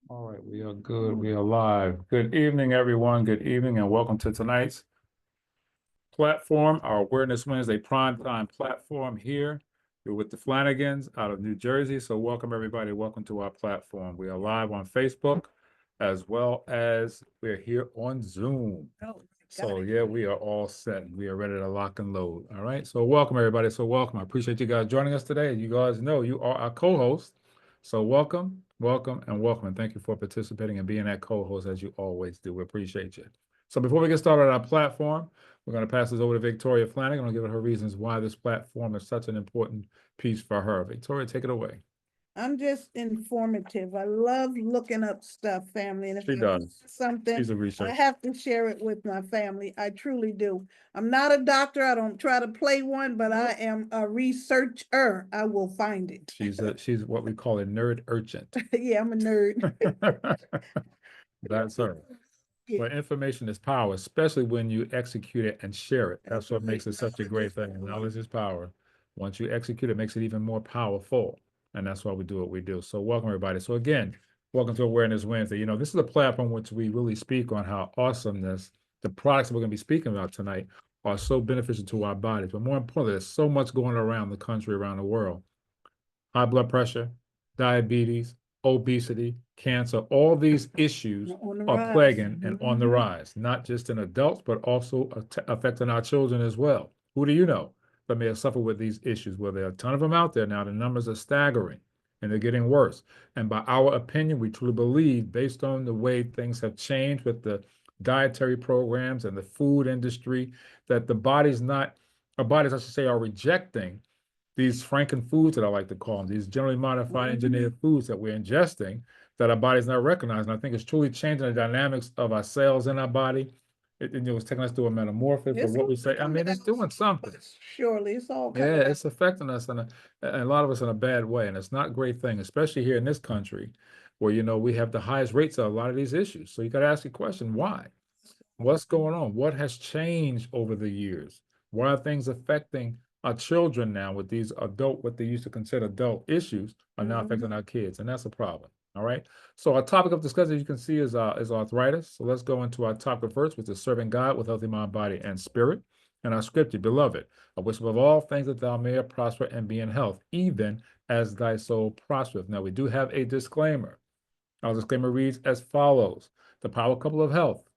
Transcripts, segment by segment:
All right, we are good. We are live. Good evening, everyone. Good evening, and welcome to tonight's platform, our Awareness Wednesday primetime platform here. We're with the Flanagans out of New Jersey. So welcome, everybody. Welcome to our platform. We are live on Facebook as well as we're here on Zoom. So yeah, we are all set. We are ready to lock and load. All right. So welcome, everybody. So welcome. I appreciate you guys joining us today. You guys know you are our co-host. So welcome, welcome, and welcome. And thank you for participating and being that co-host as you always do. We appreciate you. So before we get started on our platform, we're going to pass this over to Victoria Flanagan. I'll give her her reasons why this platform is such an important piece for her. Victoria, take it away. I'm just informative. I love looking up stuff, family. And if She I does. learn something, She's a I researcher. have to share it with my family. I truly do. I'm not a doctor. I don't try to play one, but I am a researcher. I will find it. She's what we call a nerd urchin. Yeah, I'm a nerd. That's her. Yeah. But information is power, especially when you execute it and share it. That's what makes it such a great thing. Knowledge is power. Once you execute it, makes it even more powerful. And that's why we do what we do. So welcome, everybody. So again, welcome to Awareness Wednesday. You know, this is a platform which we really speak on how awesomeness, the products that we're going to be speaking about tonight are so beneficial to our bodies. But more importantly, there's so much going around the country, around the world. High blood pressure, diabetes, obesity, cancer, all these issues are plaguing and on the rise, not just in adults, but also affecting our children as well. Who do you know that may have suffered with these issues? Well, there are a ton of them out there now. The numbers are staggering and they're getting worse. And by our opinion, we truly believe, based on the way things have changed with the dietary programs and the food industry, that the bodies, I should say, are rejecting these Franken foods that I like to call them, these generally modified engineered foods that we're ingesting that our body's not recognizing. I think it's truly changing the dynamics of our cells in our body. It's taking us through a metamorphosis, but what we say, I mean, it's doing something. Surely, it's all Yeah, it's affecting us and a lot of us in a bad way, and it's not a great thing, especially here in this country, where we have the highest rates of a lot of these issues. So you got to ask the question, why? What's going on? What has changed over the years? Why are things affecting our children now with these what they used to consider adult issues are now affecting our kids? And that's a problem. All right. So our topic of discussion, as you can see, is arthritis. So let's go into our topic first, which is serving God with healthy mind, body, and spirit. And our scripture, beloved, I wish above all things that thou mayest prosper and be in health, even as thy soul prospereth. Now we do have a disclaimer. Our disclaimer reads as follows: the Power Couple of Health.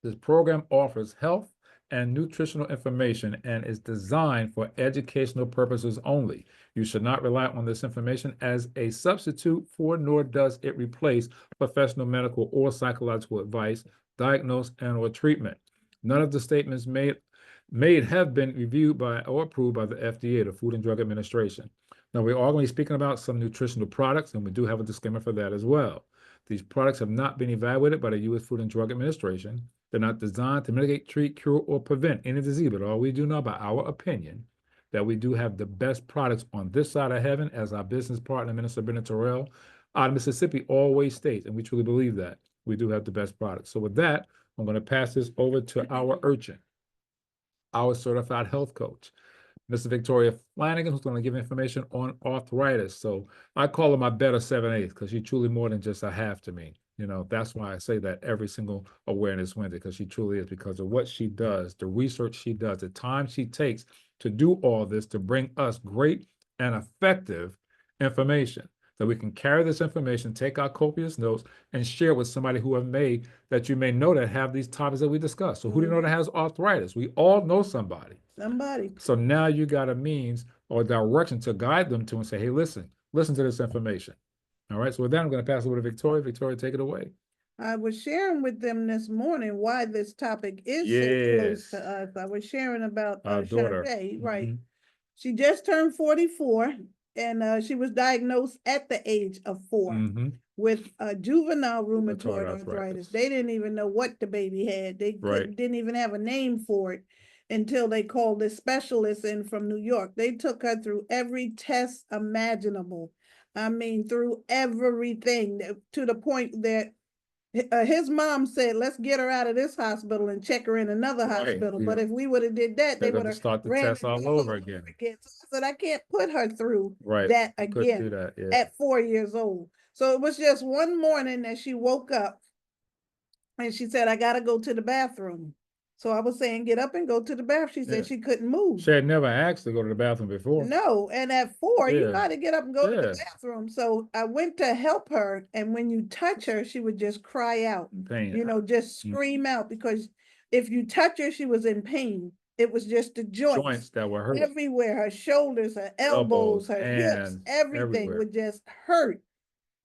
This program offers health and nutritional information and is designed for educational purposes only. You should not rely on this information as a substitute for, nor does it replace, professional medical or psychological advice, diagnosis, and/or treatment. None of the statements made have been reviewed by or approved by the FDA, the Food and Drug Administration. Now, we're all going to be speaking about some nutritional products, and we do have a disclaimer for that as well. These products have not been evaluated by the U.S. Food and Drug Administration. They're not designed to mitigate, treat, cure, or prevent any disease, but all we do know, by our opinion, that we do have the best products on this side of heaven, as our business partner, Minister Bennett Terrell, out of Mississippi, always states, and we truly believe that. We do have the best products. So with that, I'm going to pass this over to our urchin, our certified health coach, Mr. Victoria Flanagan, who's going to give information on arthritis. So I call her my better 7/8 because she's truly more than just a half to me. That's why I say that every single Awareness Wednesday, because she truly is, because of what she does, the research she does, the time she takes to do all this to bring us great and effective information. That we can carry this information, take our copious notes, and share with somebody that you may know that have these topics that we discussed. So who do you know that has arthritis? We all know somebody. So now you got a means or direction to guide them to and say, hey, listen to this information. All right. So with that, I'm going to pass it over to Victoria. Victoria, take it away. I was sharing with them this morning why this topic is so close to us. I was sharing about our daughter. Shantae, right? She just turned 44, and she was diagnosed at the age of 4 with juvenile rheumatoid arthritis. They didn't even know what the baby had. They didn't even have a name for it until they called this specialist in from New York. They took her through every test imaginable. I mean, through everything, to the point that his mom said, let's get her out of this hospital and check her in another hospital. But if we would have did that, they would have start the ran test all over again. So I said, I can't put her through Couldn't that do again that, yeah. at 4 years old. So it was just one morning that she woke up and she said, I got to go to the bathroom. So I was saying, get up and go to the bathroom. She said she couldn't move. She had never asked to go to the bathroom before. No, and at 4, you got to get up and go to the bathroom. So I went to help her, and when you touch her, she would just cry out, pain. You know, just scream out, because if you touch her, she was in pain. It was just the joints that were hurt everywhere, her shoulders, her elbows, her hips, everything would just hurt.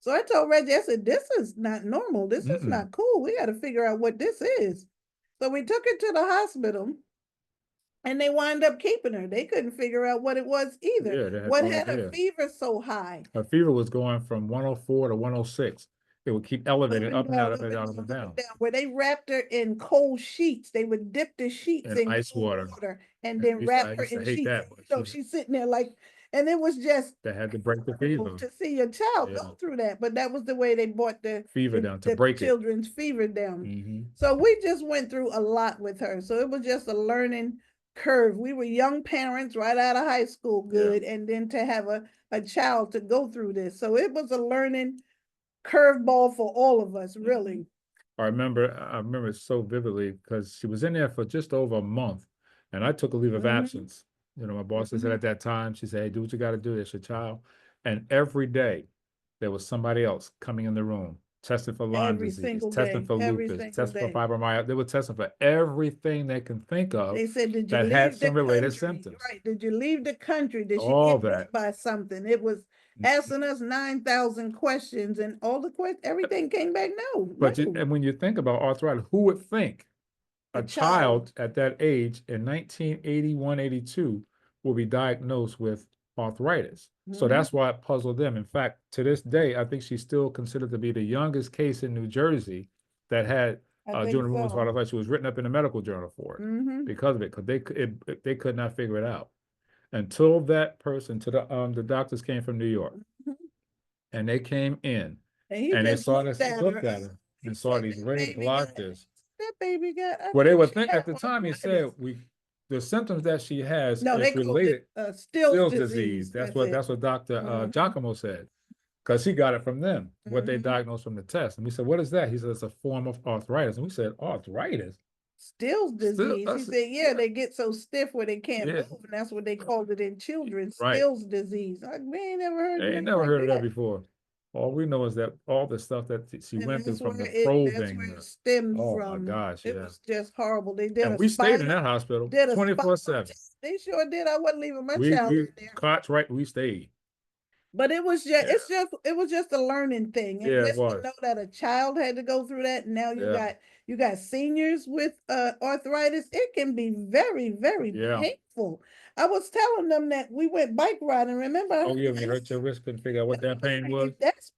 So I told Reggie, I said, this is not normal. This is not cool. We got to figure out what this is. So we took her to the hospital, and they wound up keeping her. They couldn't figure out what it was either. What had her fever so high? Her fever was going from 104 to 106. It would keep elevating up and down, up and down, up and down. Where they wrapped her in cold sheets. They would dip the sheets in ice water and then wrap her in sheets. So she's sitting there like, and it was just, they had to break the fever to see your child go through that. But that was the way they brought the fever down, to break children's fever down. So we just went through a lot with her. So it was just a learning curve. We were young parents right out of high school, and then to have a child to go through this. So it was a learning curveball for all of us, really. I remember it so vividly because she was in there for just over a month, and I took a leave of absence. You know, my boss said at that time, she said, hey, do what you got to do. It's your child. And every day there was somebody else coming in the room, testing for Lyme disease, testing for lupus, testing for fibromyalgia. They were testing for everything they can think of. They said, did you that leave had the some related country? symptoms. Right. Did you leave the country? Did you All get that. hit by something? It was asking us 9,000 questions, and all the questions, everything came back no. But and when you think about arthritis, who would think a child at that age in 1981, 82 will be diagnosed with arthritis? So that's why it puzzled them. In fact, to this day, I think she's still considered to be the youngest case in New Jersey that had juvenile rheumatoid arthritis. She was written up in the medical journal for it because of it, because they could not figure it out until that person, to the doctors came from New York, and they came in and they saw this, looked at her and saw these red blotches. That baby got. Well, they would think at the time, he said the symptoms that she has is related Still's disease. That's what Dr. Giacomo said, because he got it from them, what they diagnosed from the test. And we said, what is that? He said, it's a form of arthritis. And we said, arthritis? Still's disease. He said, they get so stiff where they can't move, and that's what they called it in children. Still's disease. We ain't never heard. I ain't never heard of that before. All we know is that all the stuff that she went through from the probing. That's where it stemmed from. Oh my gosh, it was just horrible. They did. And we stayed in that hospital 24/7. They sure did. I wasn't leaving my child in there. Cots, right? We stayed. But it was just, it was just a learning thing. And just to know that a child had to go through that, and now you got seniors with arthritis. It can be very, very painful. I was telling them that we went bike riding. Remember? Oh yeah, we hurt your wrist, couldn't figure out what that pain was. That's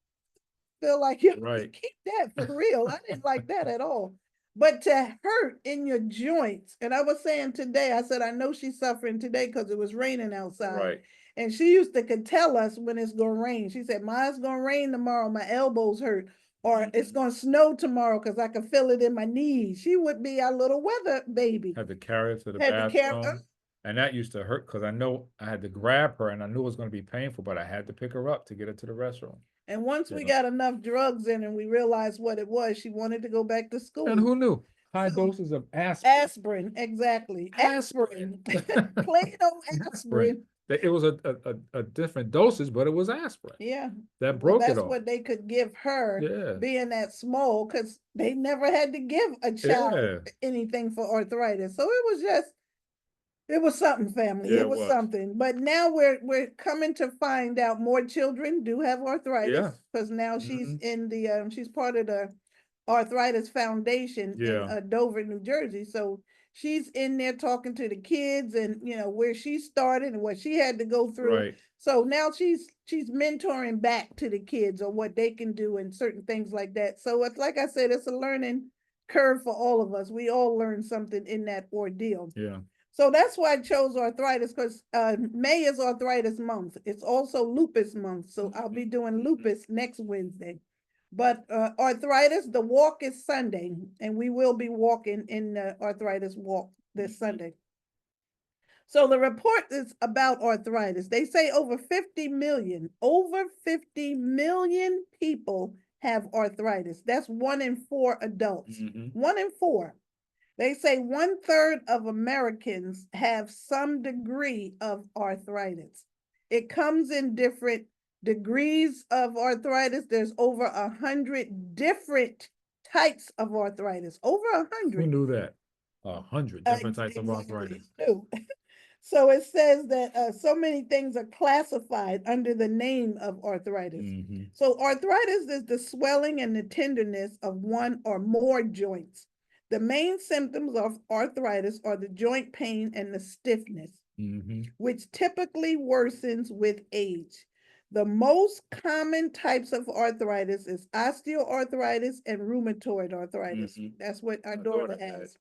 feel like you keep that for real. I didn't like that at all. But to hurt in your joints, and I was saying today, I said I know she's suffering today because it was raining outside. Right. And she used to could tell us when it's gonna rain. She said, "Ma, it's gonna rain tomorrow. My elbows hurt." Or it's gonna snow tomorrow because I can feel it in my knees. She would be our little weather baby. Had to carry her to the bathroom. And that used to hurt because I know I had to grab her and I knew it was going to be painful, but I had to pick her up to get her to the restroom. And once we got enough drugs in and we realized what it was, she wanted to go back to school. And who knew? High doses of aspirin. Aspirin, exactly. Aspirin. Plain old aspirin. It was a different dosage, but it was aspirin. Yeah. That broke it all. That's what they could give her, being that small, because they never had to give a child anything for arthritis. So it was something, family. It was something. But now we're coming to find out more children do have arthritis, because now she's in the she's part of the Arthritis Foundation in Dover, New Jersey. So she's in there talking to the kids, and where she started and what she had to go through. Right. So now she's mentoring back to the kids on what they can do and certain things like that. So it's like I said, it's a learning curve for all of us. We all learn something in that ordeal. Yeah. So that's why I chose arthritis, because May is arthritis month. It's also lupus month. So I'll be doing lupus next Wednesday. But arthritis, the walk is Sunday, and we will be walking in the arthritis walk this Sunday. So the report is about arthritis. They say over 50 million people have arthritis. That's 1 in 4 adults. 1 in 4. They say 1/3 of Americans have some degree of arthritis. It comes in different degrees of arthritis. There's over 100 different types of arthritis. Over 100. Who knew that? 100 different types of arthritis. So it says that so many things are classified under the name of arthritis. So arthritis is the swelling and the tenderness of one or more joints. The main symptoms of arthritis are the joint pain and the stiffness, which typically worsens with age. The most common types of arthritis is osteoarthritis and rheumatoid arthritis. That's what our daughter has.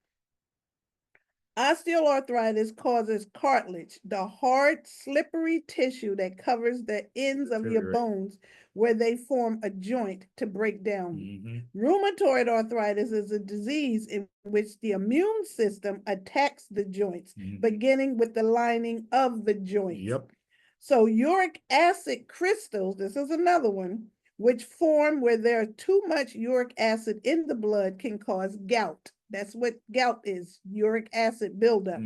Osteoarthritis causes cartilage, the hard, slippery tissue that covers the ends of your bones where they form a joint, to break down. Rheumatoid arthritis is a disease in which the immune system attacks the joints, beginning with the lining of the joints. So uric acid crystals, this is another one, which form where there's too much uric acid in the blood, can cause gout. That's what gout is, uric acid buildup.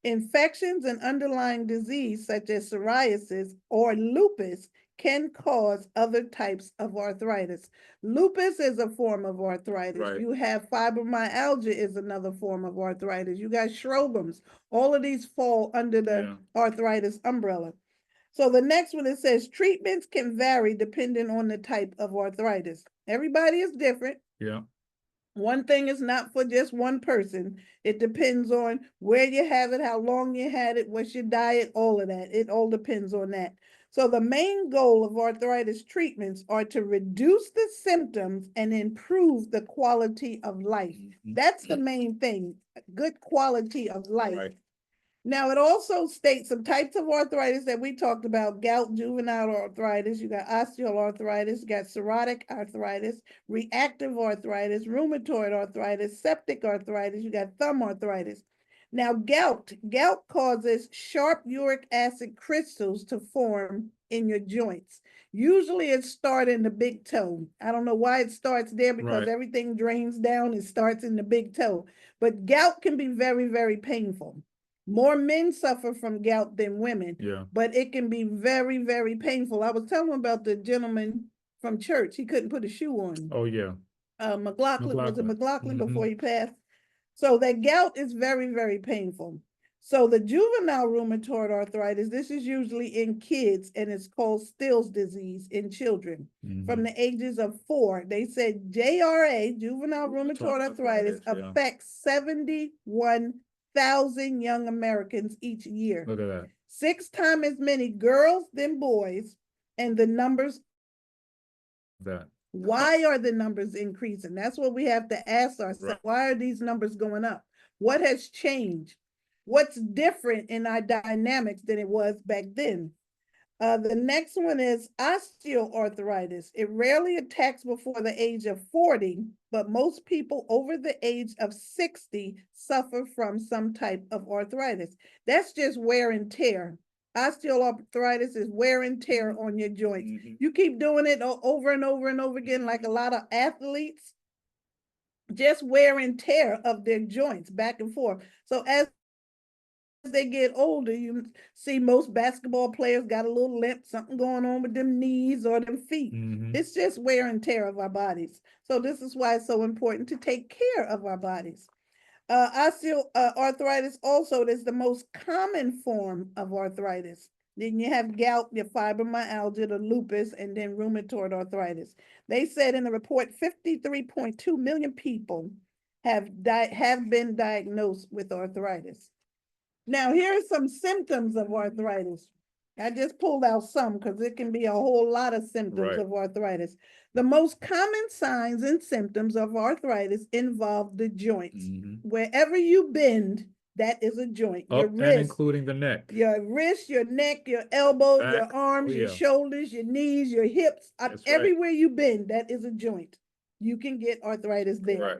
Infections and underlying disease such as psoriasis or lupus can cause other types of arthritis. Lupus is a form of arthritis. You have fibromyalgia is another form of arthritis. You got Sjogren's. All of these fall under the arthritis umbrella. So the next one, it says treatments can vary depending on the type of arthritis. Everybody is different. One thing is not for just one person. It depends on where you have it, how long you had it, what's your diet, all of that. It all depends on that. So the main goal of arthritis treatments are to reduce the symptoms and improve the quality of life. That's the main thing, good quality of life. Now, it also states some types of arthritis that we talked about: gout, juvenile arthritis, you got osteoarthritis, you got psoriatic arthritis, reactive arthritis, rheumatoid arthritis, septic arthritis, you got thumb arthritis. Now, gout causes sharp uric acid crystals to form in your joints. Usually it starts in the big toe. I don't know why it starts there, because everything drains down and starts in the big toe. But gout can be very, very painful. More men suffer from gout than women, but it can be very, very painful. I was telling about the gentleman from church. He couldn't put a shoe on. McLaughlin. Was it McLaughlin before he passed? So that gout is very, very painful. So the juvenile rheumatoid arthritis, this is usually in kids, and it's called Still's disease in children from the ages of 4. They said JRA, juvenile rheumatoid arthritis, affects 71,000 young Americans each year. Look at that. 6 times as many girls than boys, and the numbers. Why are the numbers increasing? That's what we have to ask ourselves. Why are these numbers going up? What has changed? What's different in our dynamics than it was back then? The next one is osteoarthritis. It rarely attacks before the age of 40, but most people over the age of 60 suffer from some type of arthritis. That's just wear and tear. Osteoarthritis is wear and tear on your joints. You keep doing it over and over and over again, like a lot of athletes, just wear and tear of their joints back and forth. So as they get older, you see most basketball players got a little limp, something going on with them knees or them feet. It's just wear and tear of our bodies. So this is why it's so important to take care of our bodies. Osteoarthritis also is the most common form of arthritis. Then you have gout, your fibromyalgia, the lupus, and then rheumatoid arthritis. They said in the report 53.2 million people have been diagnosed with arthritis. Now, here are some symptoms of arthritis. I just pulled out some because it can be a whole lot of symptoms of arthritis. The most common signs and symptoms of arthritis involve the joints. Wherever you bend, that is a joint. Up Your and wrist, including the neck. your wrist, your neck, your elbow, Back. your arms, your Yeah. shoulders, your knees, your hips, That's everywhere you bend, that is a joint. You can get arthritis there. Right.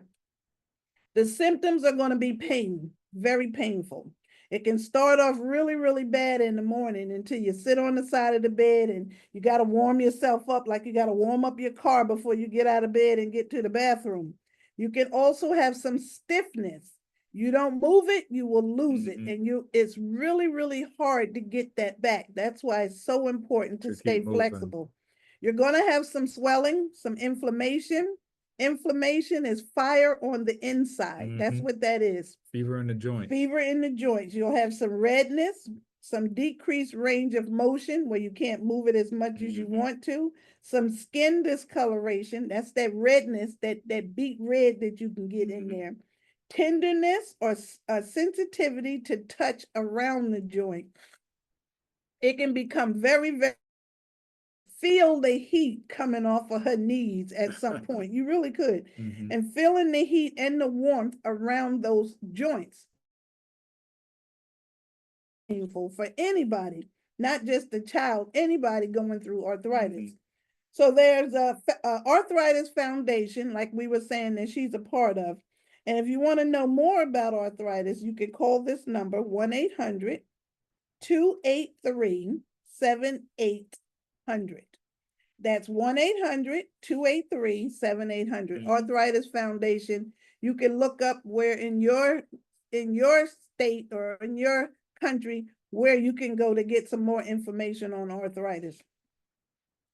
The symptoms are going to be pain, very painful. It can start off really, really bad in the morning until you sit on the side of the bed and you got to warm yourself up like you got to warm up your car before you get out of bed and get to the bathroom. You can also have some stiffness. You don't move it, you will lose it. And it's really, really hard to get that back. That's why it's so important to stay flexible. You're going to have some swelling, some inflammation. Inflammation is fire on the inside. That's what that is. Fever in the joints. Fever in the joints. You'll have some redness, some decreased range of motion where you can't move it as much as you want to, some skin discoloration. That's that redness, that beet red that you can get in there. Tenderness or sensitivity to touch around the joint. It can become very, very, feel the heat coming off of her knees at some point. You really could. And feeling the heat and the warmth around those joints. Painful for anybody, not just the child, anybody going through arthritis. So there's a Arthritis Foundation, like we were saying, that she's a part of. And if you want to know more about arthritis, you can call this number 1-800-283-7800. That's 1-800-283-7800. Arthritis Foundation. You can look up where in your state or in your country where you can go to get some more information on arthritis.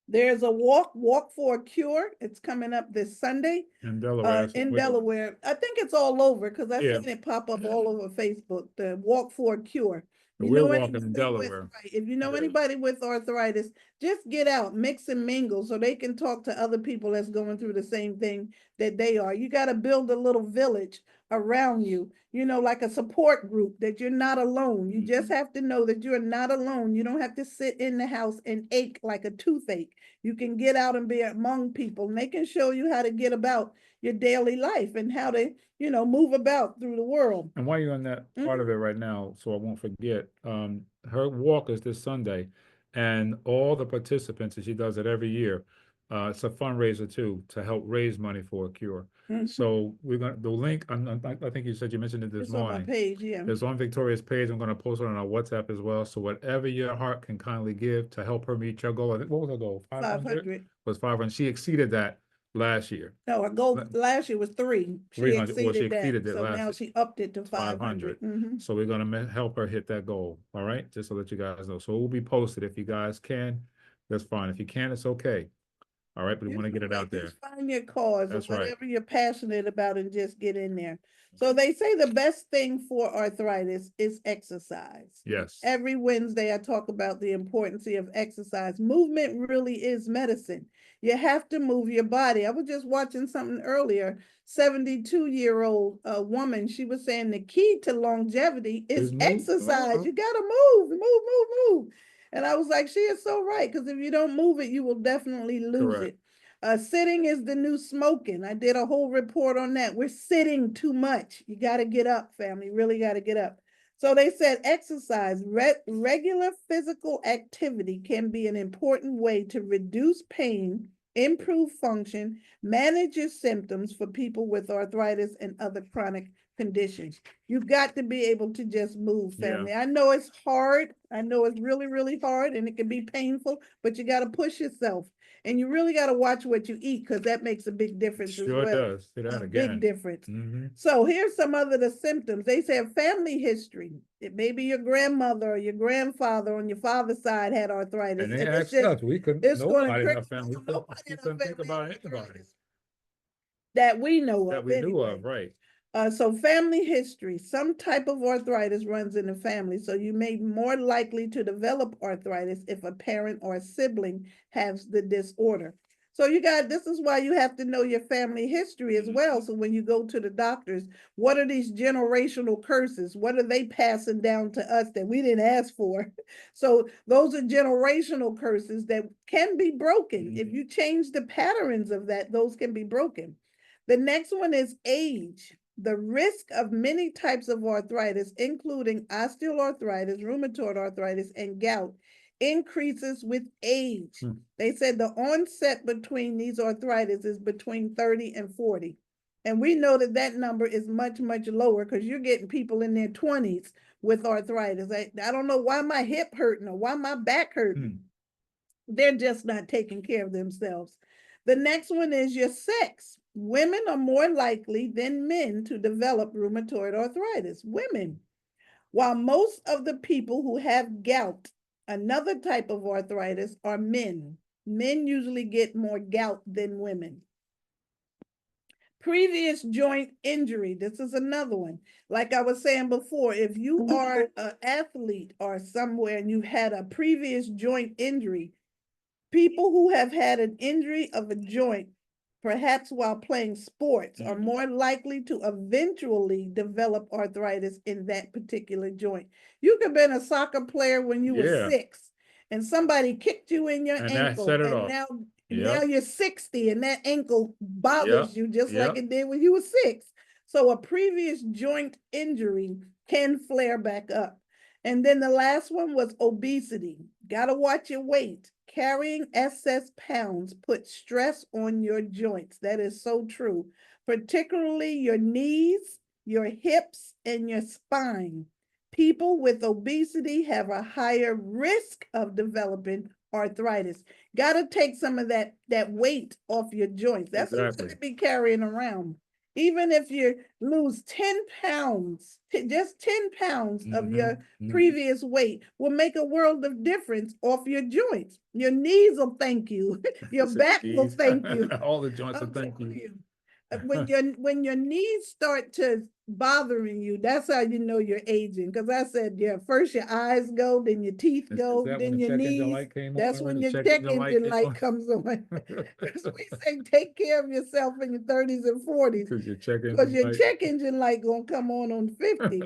There's a walk for a cure. It's coming up this Sunday in Delaware. Delaware. I think it's all over because I've seen it pop up all over Facebook. The walk for a cure. We're walking in Delaware. If you know anybody with arthritis, just get out, mix and mingle so they can talk to other people that's going through the same thing that they are. You got to build a little village around you, like a support group, that you're not alone. You just have to know that you're not alone. You don't have to sit in the house and ache like a toothache. You can get out and be among people, and they can show you how to get about your daily life and how to, move about through the world. And while you're on that part of it right now, so I won't forget, her walk is this Sunday, and all the participants, and she does it every year. It's a fundraiser too, to help raise money for a cure. So we're going to, the link, I think you said you mentioned it this morning. On my page, yeah. It's on Victoria's page. I'm going to post it on our WhatsApp as well. So whatever your heart can kindly give to help her meet your goal. I think, what was her goal? 500? Was 500. She exceeded that last year. No, her goal last year was 300. She exceeded that. So now she upped it to 500. So we're going to help her hit that goal. All right. Just to let you guys know. So it will be posted. If you guys can, that's fine. If you can't, it's okay. All right, but we want to get it out there. Just find your cause or whatever you're passionate about and just get in there. So they say the best thing for arthritis is exercise. Yes. Every Wednesday I talk about the importance of exercise. Movement really is medicine. You have to move your body. I was just watching something earlier, 72-year-old woman. She was saying the key to longevity is exercise. You got to move. And I was like, she is so right, because if you don't move it, you will definitely lose it. Sitting is the new smoking. I did a whole report on that. We're sitting too much. You got to get up, family. Really got to get up. So they said exercise, regular physical activity can be an important way to reduce pain, improve function, manage your symptoms for people with arthritis and other chronic conditions. You've got to be able to just move, family. I know it's hard. I know it's really, really hard, and it can be painful, but you got to push yourself. And you really got to watch what you eat, because that makes a big difference as well. Sure does. A big difference. So here's some other the symptoms. They say family history. It may be your grandmother or your grandfather on your father's side had arthritis. And they asked us, we couldn't, nobody in our family, we couldn't think about anybody that we know of. That we knew of, right. So family history, some type of arthritis runs in the family. So you may be more likely to develop arthritis if a parent or a sibling has the disorder. So this is why you have to know your family history as well. So when you go to the doctors, what are these generational curses? What are they passing down to us that we didn't ask for? So those are generational curses that can be broken. If you change the patterns of that, those can be broken. The next one is age. The risk of many types of arthritis, including osteoarthritis, rheumatoid arthritis, and gout, increases with age. They said the onset between these arthritis is between 30 and 40. And we know that that number is much, much lower because you're getting people in their 20s with arthritis. I don't know why my hip hurting or why my back hurting. They're just not taking care of themselves. The next one is your sex. Women are more likely than men to develop rheumatoid arthritis. Women. While most of the people who have gout, another type of arthritis, are men. Men usually get more gout than women. Previous joint injury. This is another one. Like I was saying before, if you are an athlete or somewhere and you had a previous joint injury, people who have had an injury of a joint, perhaps while playing sports, are more likely to eventually develop arthritis in that particular joint. You could have been a soccer player when you were 6 and somebody kicked you in your ankle, and now you're 60 and that ankle bothers you just like it did when you were 6. So a previous joint injury can flare back up. And then the last one was obesity. Got to watch your weight. Carrying excess pounds puts stress on your joints. That is so true, particularly your knees, your hips, and your spine. People with obesity have a higher risk of developing arthritis. Got to take some of that weight off your joints. That's what you're going to be carrying around. Even if you lose 10 pounds, just 10 pounds of your previous weight will make a world of difference off your joints. Your knees will thank you. Your back will thank you. All the joints will thank you. When your knees start to bothering you, that's how you know you're aging. Because I said, first your eyes go, then your teeth go, then your knees. That's when your check engine light comes on. We say take care of yourself in your 30s and 40s. Because your check engine light gonna come on 50.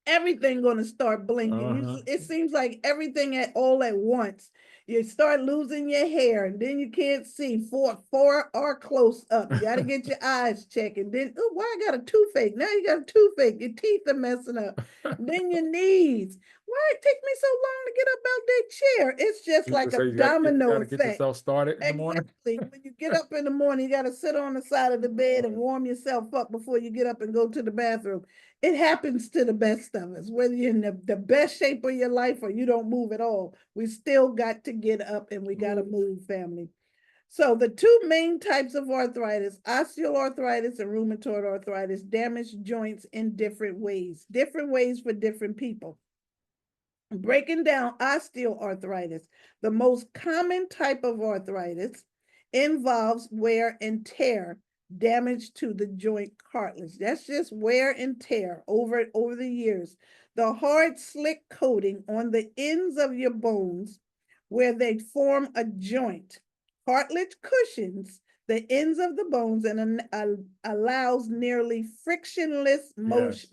Everything gonna start blinking. It seems like everything all at once. You start losing your hair, and then you can't see four or close up. You got to get your eyes checked, and then why I got a toothache? Now you got a toothache. Your teeth are messing up. Then your knees. Why it take me so long to get up out that chair? It's just like a domino effect. Get yourself started in the morning. When you get up in the morning, you got to sit on the side of the bed and warm yourself up before you get up and go to the bathroom. It happens to the best of us, whether you're in the best shape of your life or you don't move at all. We still got to get up and we got to move, family. So the two main types of arthritis, osteoarthritis and rheumatoid arthritis, damage joints in different ways for different people. Breaking down osteoarthritis, the most common type of arthritis involves wear and tear, damage to the joint cartilage. That's just wear and tear over the years. The hard, slick coating on the ends of your bones where they form a joint. Cartilage cushions the ends of the bones and allows nearly frictionless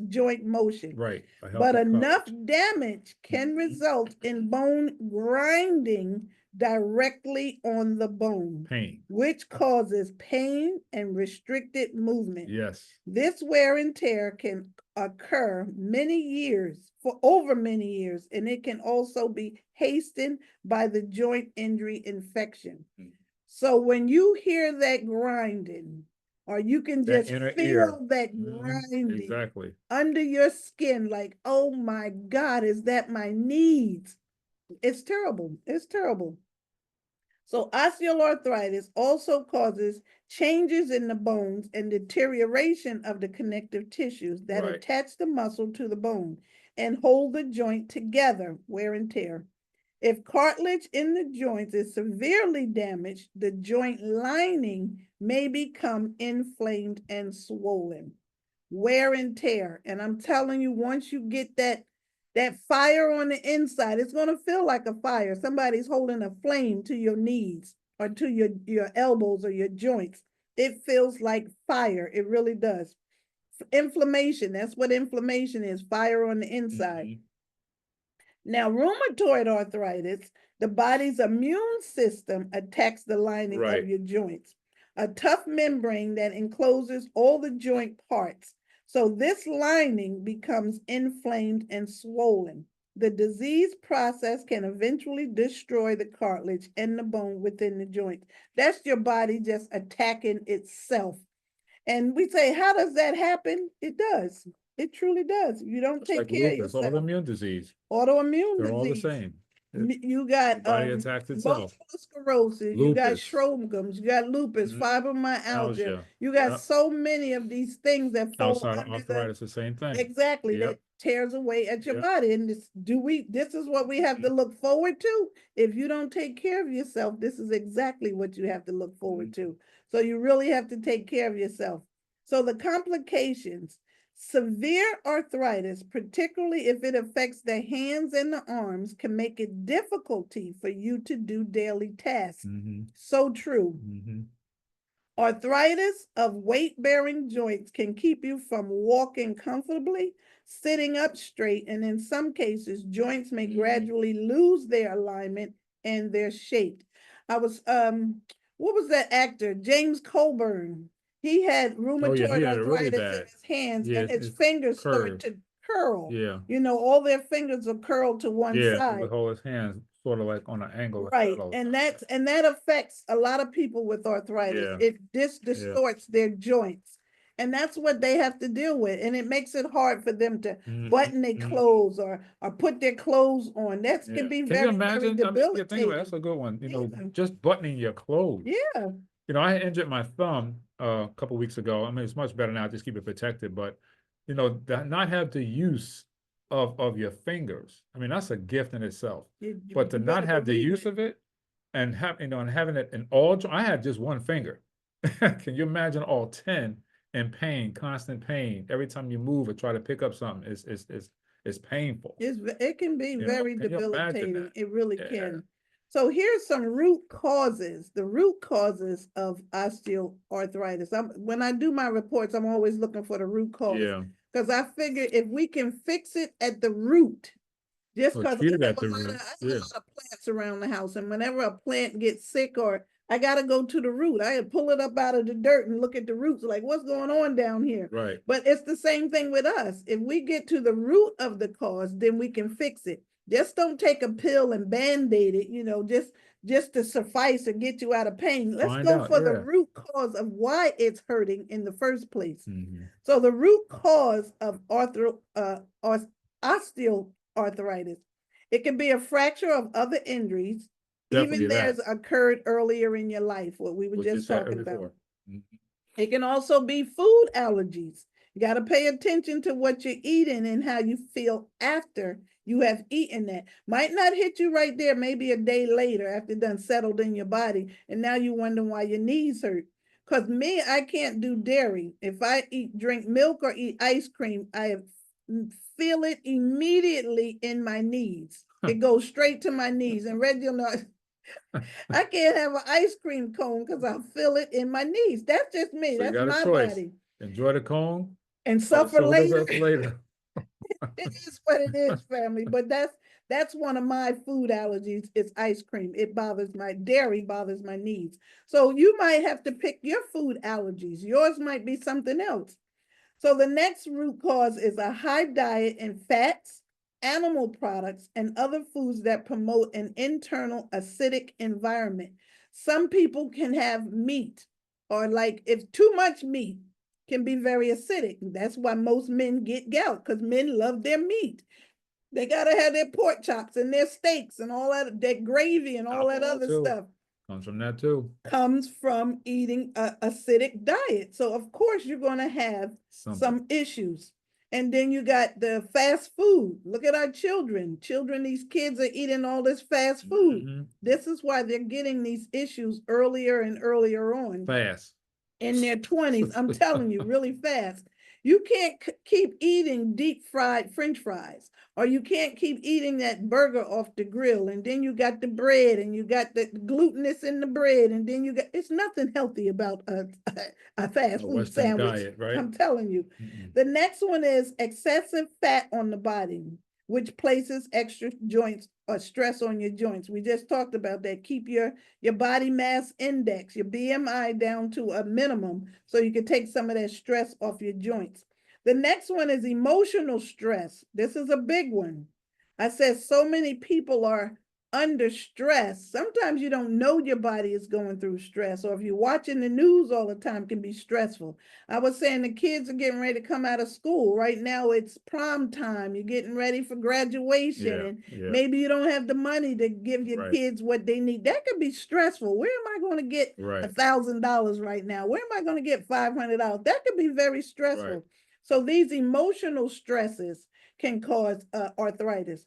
joint motion. Right. But enough damage can result in bone grinding directly on the bone, which causes pain and restricted movement. Yes. This wear and tear can occur over many years, and it can also be hastened by the joint injury infection. So when you hear that grinding, or you can just feel that grinding under your skin, like, oh my God, is that my knees? It's terrible. It's terrible. So osteoarthritis also causes changes in the bones and deterioration of the connective tissues that attach the muscle to the bone and hold the joint together, wear and tear. If cartilage in the joints is severely damaged, the joint lining may become inflamed and swollen. Wear and tear. And I'm telling you, once you get that fire on the inside, it's going to feel like a fire. Somebody's holding a flame to your knees or to your elbows or your joints. It feels like fire. It really does. Inflammation, that's what inflammation is, fire on the inside. Now, rheumatoid arthritis, the body's immune system attacks the lining of your joints. a tough membrane that encloses all the joint parts. So this lining becomes inflamed and swollen. The disease process can eventually destroy the cartilage and the bone within the joint. That's your body just attacking itself. And we say, how does that happen? It does. It truly does. You don't It's take like care of lupus, yourself. autoimmune disease. Autoimmune They're all the disease. same. You got Body attacks itself. multiple sclerosis, you got Lupus. Sjogren's, you got lupus, fibromyalgia. Algia. You got Yep. so many of these things that fall Outside of under arthritis, the same thing. exactly Yep. that tears away at your Yep. body. And this is what we have to look forward to. If you don't take care of yourself, this is exactly what you have to look forward to. So you really have to take care of yourself. So the complications. Severe arthritis, particularly if it affects the hands and the arms, can make it difficulty for you to do daily tasks. So true. Arthritis of weight-bearing joints can keep you from walking comfortably, sitting up straight, and in some cases, joints may gradually lose their alignment and their shape. What was that actor? James Coburn. He had rheumatoid arthritis in his hands, and his fingers start to curl. Yeah. You know, all their fingers are curled to one side. Yeah, with all his hands sort of like on an angle. Right. And that affects a lot of people with arthritis. Yeah. It distorts their joints. And that's what they have to deal with. And it makes it hard for them to button their clothes or put their clothes on. That can be very, very debilitating. That's a good one. You know, just buttoning your clothes. Yeah. You know, I injured my thumb a couple of weeks ago. I mean, it's much better now. Just keep it protected. But, you know, not have the use of your fingers. I mean, that's a gift in itself. But to not have the use of it and and having it in all, I had just one finger. Can you imagine all 10 in pain, constant pain? Every time you move or try to pick up something, it's painful. It can be very debilitating. It really can. So here's some root causes, the root causes of osteoarthritis. When I do my reports, I'm always looking for the root cause. Yeah. Because I figure if we can fix it at the root, just because I have a lot of plants around the house, and whenever a plant gets sick or I got to go to the root, I pull it up out of the dirt and look at the roots, like what's going on down here? Right. But it's the same thing with us. If we get to the root of the cause, then we can fix it. Just don't take a pill and band-aid it, you know, just to suffice or get you out of pain. Let's go for the root cause of why it's hurting in the first place. So the root cause of osteoarthritis, it can be a fracture of other injuries, even theirs occurred earlier in your life, what we were just talking about. It can also be food allergies. You got to pay attention to what you're eating and how you feel after you have eaten that. Might not hit you right there, maybe a day later after it done settled in your body, and now you wonder why your knees hurt. Because me, I can't do dairy. If I drink milk or eat ice cream, I feel it immediately in my knees. It goes straight to my knees. And Reggie, you know, I can't have an ice cream cone because I feel it in my knees. That's just me. So that's my body. Enjoy the cone and suffer later. It is what it is, family. But that's one of my food allergies. It's ice cream. It bothers dairy bothers my knees. So you might have to pick your food allergies. Yours might be something else. So the next root cause is a high diet in fats, animal products, and other foods that promote an internal acidic environment. Some people can have meat, or like if too much meat can be very acidic. That's why most men get gout, because men love their meat. They gotta have their pork chops and their steaks and all that gravy and all that other stuff. Comes from that too. Comes from eating an acidic diet. So of course you're gonna have some issues. And then you got the fast food. Look at our children. These kids are eating all this fast food. This is why they're getting these issues earlier and earlier on. Fast. In their 20s, I'm telling you, really fast. You can't keep eating deep fried French fries, or you can't keep eating that burger off the grill. And then you got the bread, and you got the glutinous in the bread, and then it's nothing healthy about a fast food sandwich. Diet, right? I'm telling you. The next one is excessive fat on the body. which places extra joints or stress on your joints. We just talked about that. Keep your body mass index, your BMI down to a minimum so you can take some of that stress off your joints. The next one is emotional stress. This is a big one. I said so many people are under stress. Sometimes you don't know your body is going through stress, or if you're watching the news all the time, can be stressful. I was saying the kids are getting ready to come out of school. Right now it's prom time. You're getting ready for graduation, and maybe you don't have the money to give your kids what they need. That could be stressful. Where am I going to get $1,000 right now? Where am I going to get $500? That could be very stressful. So these emotional stresses can cause arthritis.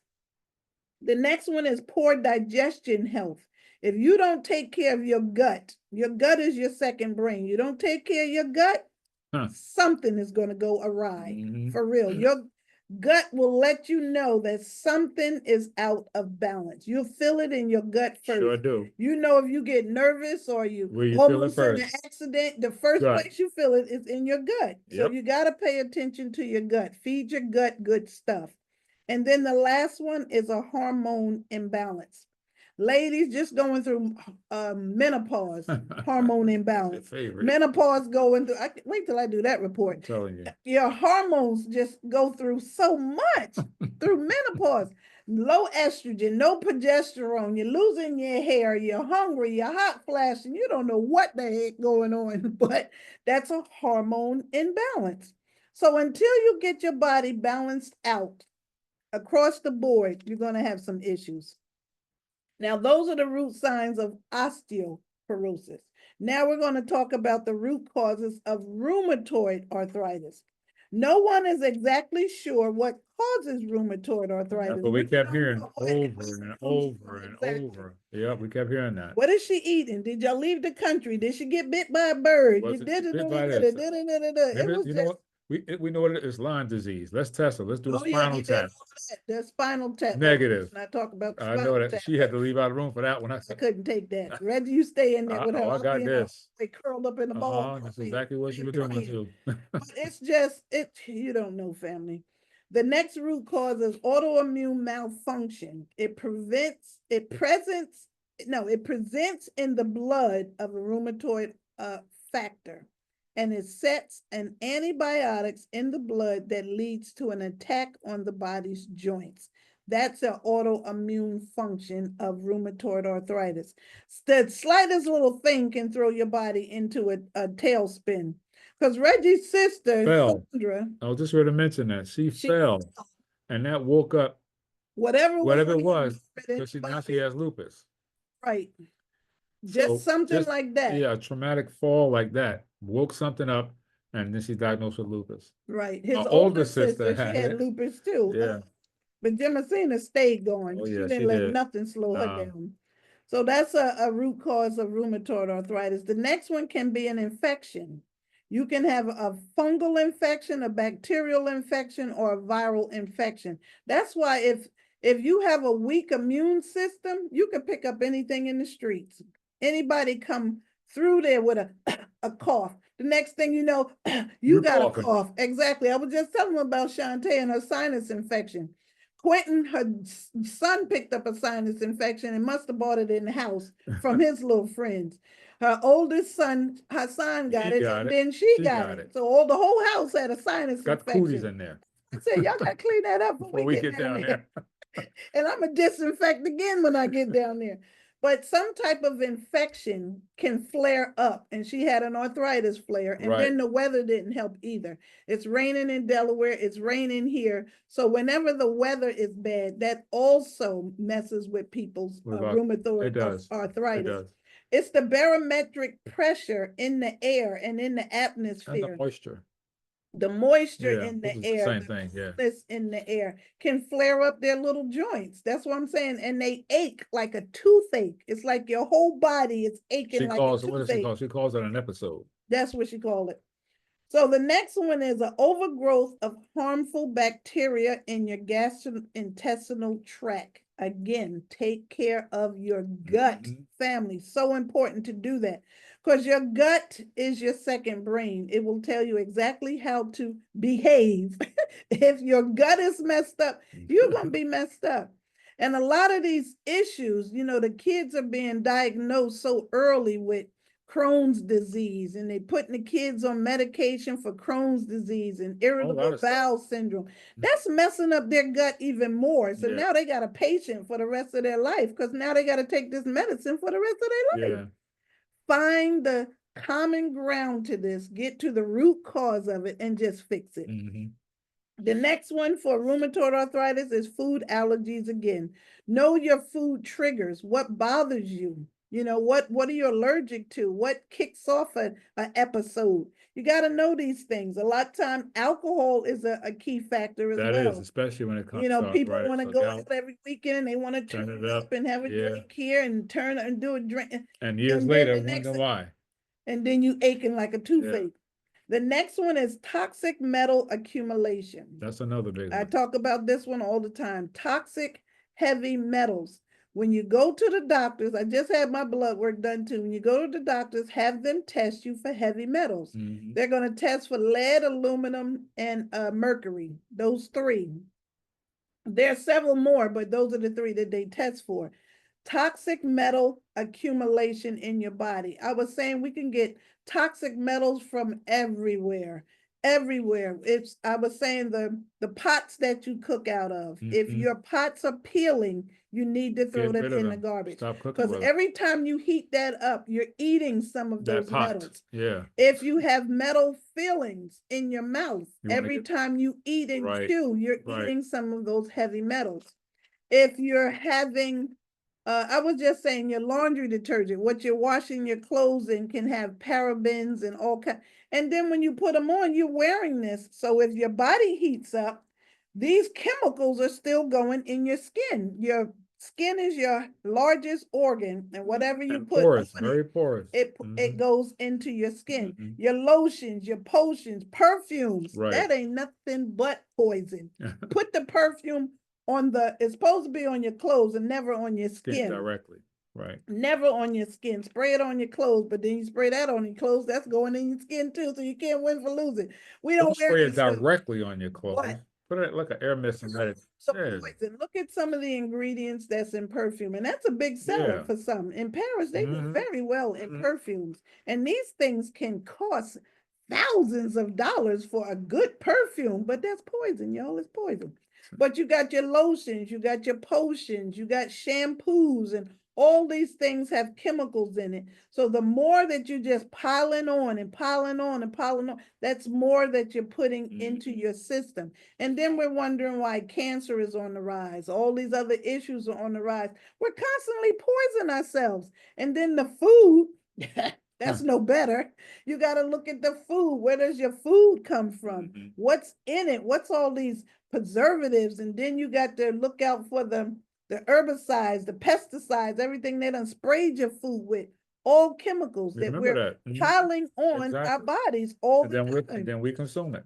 The next one is poor digestion health. If you don't take care of your gut is your second brain. You don't take care of your gut, something is going to go awry. For real. Your gut will let you know that something is out of balance. You'll feel it in your gut first. Sure do. You know, if you get nervous or you almost in an accident, the first place you feel it is in your gut. So you got to pay attention to your gut. Feed your gut good stuff. And then the last one is a hormone imbalance. Ladies just going through menopause, hormone imbalance. Menopause going through, wait till I do that report. I'm telling you. Your hormones just go through so much through menopause. Low estrogen, no progesterone, you're losing your hair, you're hungry, you're hot flashing, you don't know what the heck going on, but that's a hormone imbalance. So until you get your body balanced out, across the board, you're going to have some issues. Now, those are the root signs of osteoporosis. Now we're going to talk about the root causes of rheumatoid arthritis. No one is exactly sure what causes rheumatoid arthritis. But we kept hearing over and over and over. Yeah, we kept hearing that. What is she eating? Did y'all leave the country? Did she get bit by a bird? You know what? We know what it is, Lyme disease. Let's test it. Let's do a spinal test. The spinal test. Negative. I talk about the I know that test. She had to leave out of the room for that one. I couldn't take that. Reggie, you stay in there with her. I got this. They curled up in the ball. That's exactly what you were doing too. But it's just, you don't know, family. The next root cause is autoimmune malfunction. It presents in the blood of a rheumatoid factor, and it sets an antibiotics in the blood that leads to an attack on the body's joints. That's an autoimmune function of rheumatoid arthritis. The slightest little thing can throw your body into a tailspin. Because Reggie's sister, fell. Sandra, I was just ready to mention that. She fell, and that woke up whatever it was, because now she has lupus. Right. Just something like that. Yeah, a traumatic fall like that woke something up, and then she's diagnosed with lupus. Right. His older sister had lupus too. Yeah. But Jemicina stayed going. Oh, she yeah, didn't let nothing slow her down. So that's a root cause of rheumatoid arthritis. The next one can be an infection. You can have a fungal infection, a bacterial infection, or a viral infection. That's why if you have a weak immune system, you can pick up anything in the streets. Anybody come through there with a cough. The next thing you know, you got a cough. Exactly. I was just telling them about Shantae and her sinus infection. Quentin, her son, picked up a sinus infection and must have bought it in the house from his little friends. Her oldest son, Hassan, got it, and then she got it. So the whole house had a sinus infection. Got cooties in there. I said, y'all got to clean that up before we get down there. And I'm going to disinfect again when I get down there. But some type of infection can flare up, and she had an arthritis flare, and then the weather didn't help either. It's raining in Delaware, it's raining here. So whenever the weather is bad, that also messes with people's rheumatoid arthritis. It does. It's the barometric pressure in the air and in the atmosphere. And the moisture. The moisture in the air, same thing, in the air can flare up their little joints. That's what I'm saying. And they ache like a toothache. It's like your whole body is aching like a toothache. What does she call? She calls it an episode. That's what she called it. So the next one is an overgrowth of harmful bacteria in your gastrointestinal tract. Again, take care of your gut, family. So important to do that, because your gut is your second brain. It will tell you exactly how to behave If your gut is messed up, you're going to be messed up. And a lot of these issues, the kids are being diagnosed so early with Crohn's disease, and they putting the kids on medication for Crohn's disease and irritable bowel syndrome. That's messing up their gut even more. So now they got a patient for the rest of their life, because now they got to take this medicine for the rest of their life. Find the common ground to this, get to the root cause of it, and just fix it. The next one for rheumatoid arthritis is food allergies again. Know your food triggers. What bothers you? What are you allergic to? What kicks off an episode? You got to know these things. A lot of time, alcohol is a key factor as well. That is, especially when it comes to people want to go out every weekend, and they want to turn it up and have a drink here and do a drink. And years later, wonder why. And then you aching like a toothache. The next one is toxic metal accumulation. That's another big one. I talk about this one all the time. Toxic heavy metals. When you go to the doctors, I just had my blood work done too. When you go to the doctors, have them test you for heavy metals. They're going to test for lead, aluminum, and mercury. Those three. There are several more, but those are the three that they test for. Toxic metal accumulation in your body. I was saying we can get toxic metals from everywhere. I was saying the pots that you cook out of. If your pots are peeling, you need to throw them in the garbage. Because every time you heat that up, you're eating some of those metals. If you have metal fillings in your mouth, every time you eat and chew, you're eating some of those heavy metals. If you're having I was just saying your laundry detergent, what you're washing your clothes in, can have parabens and all kinds. And then when you put them on, you're wearing this. So if your body heats up, these chemicals are still going in your skin. Your skin is your largest organ, and whatever you put porous, very porous. It goes into your skin. Your lotions, your potions, perfumes, that ain't nothing but poison. Put the perfume on it's supposed to be on your clothes and never on your skin. Directly. Never on your skin. Spray it on your clothes, but then you spray that on your clothes, that's going in your skin too, so you can't win for losing. We don't spray it directly on your clothes. What? Put it like an air mist and let it. Poison. Look at some of the ingredients that's in perfume, and that's a big seller for some. In Paris, they do very well in perfumes, and these things can cost thousands of dollars for a good perfume, but that's poison, y'all. It's poison. But you got your lotions, you got your potions, you got shampoos, and all these things have chemicals in it. So the more that you just piling on and piling on and piling on, that's more that you're putting into your system. And then we're wondering why cancer is on the rise. All these other issues are on the rise. We're constantly poisoning ourselves. And then the food, that's no better. You got to look at the food. Where does your food come from? What's in it? What's all these preservatives? And then you got to look out for the herbicides, the pesticides, everything they done sprayed your food with, all chemicals that we're piling on our bodies all the time. And then we consume it.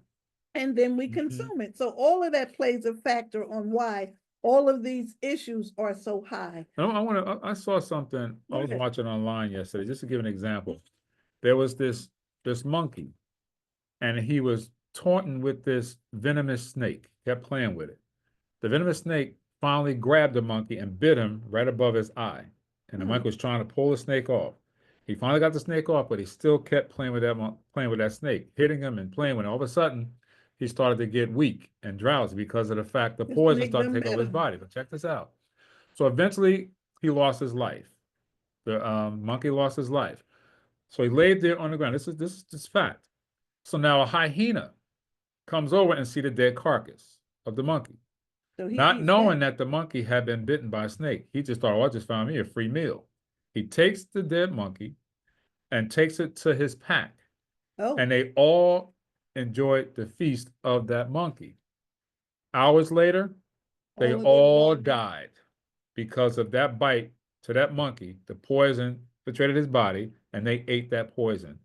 And then we consume it. So all of that plays a factor on why all of these issues are so high. I saw something I was watching online yesterday, just to give an example. There was this monkey, and he was taunting with this venomous snake, kept playing with it. The venomous snake finally grabbed the monkey and bit him right above his eye. And the monkey was trying to pull the snake off. He finally got the snake off, but he still kept playing with that snake, hitting him and playing with it. All of a sudden, he started to get weak and drowsy because of the fact the poison started to take over his body. But check this out. So eventually, he lost his life. The monkey lost his life. So he laid there on the ground. This is fact. So now a hyena comes over and see the dead carcass of the monkey. So not knowing that the monkey had been bitten by a snake. He just thought, oh, I just found me a free meal. He takes the dead monkey and takes it to his pack. And they all enjoyed the feast of that monkey. Hours later, they all died because of that bite to that monkey. The poison penetrated his body, and they ate that poison.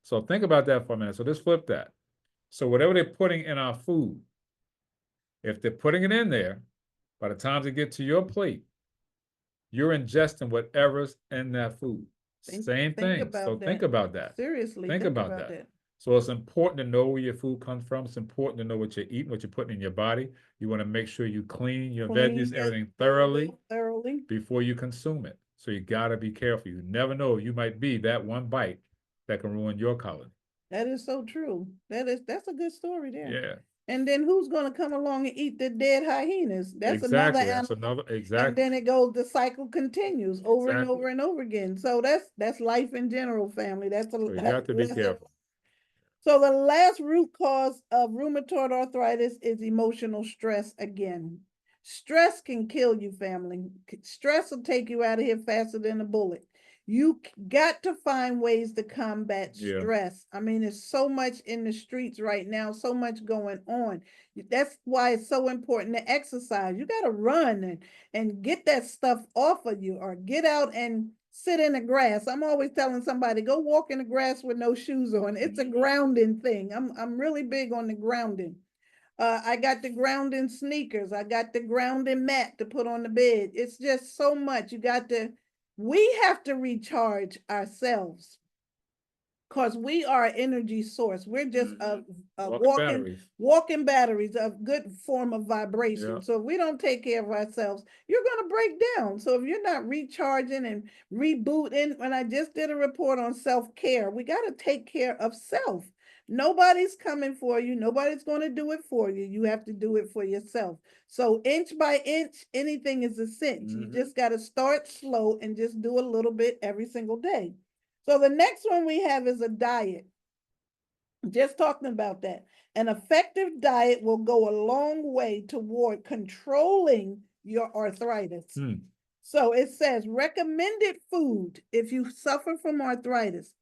So think about that for a minute. So just flip that. So whatever they're putting in our food, if they're putting it in there, by the time they get to your plate, you're ingesting whatever's in that food. Same thing. So think about that. Seriously, think about that. So it's important to know where your food comes from. It's important to know what you're eating, what you're putting in your body. You want to make sure you clean your veggies, everything thoroughly before you consume it. So you got to be careful. You never know. You might be that one bite that can ruin your colony. That is so true. That's a good story there. Yeah. And then who's going to come along and eat the dead hyenas? That's another Exactly. That's animal. another, And exactly. then it goes, the cycle continues over and Exactly. over and over again. So that's life in general, family. That's a So you got to be lesson. careful. So the last root cause of rheumatoid arthritis is emotional stress again. Stress can kill you, family. Stress will take you out of here faster than a bullet. You got to find ways to combat stress. I mean, there's so much in the streets right now, so much going on. That's why it's so important to exercise. You got to run and get that stuff off of you, or get out and sit in the grass. I'm always telling somebody, go walk in the grass with no shoes on. It's a grounding thing. I'm really big on the grounding. I got the grounding sneakers. I got the grounding mat to put on the bed. It's just so much. We have to recharge ourselves, because we are an energy source. We're just walking batteries, a good form of vibration. Yeah. So if we don't take care of ourselves, you're going to break down. So if you're not recharging and rebooting, when I just did a report on self-care, we got to take care of self. Nobody's coming for you. Nobody's going to do it for you. You have to do it for yourself. So inch by inch, anything is a cinch. You just got to start slow and just do a little bit every single day. So the next one we have is a diet. Just talking about that. An effective diet will go a long way toward controlling your arthritis. So it says recommended food if you suffer from arthritis.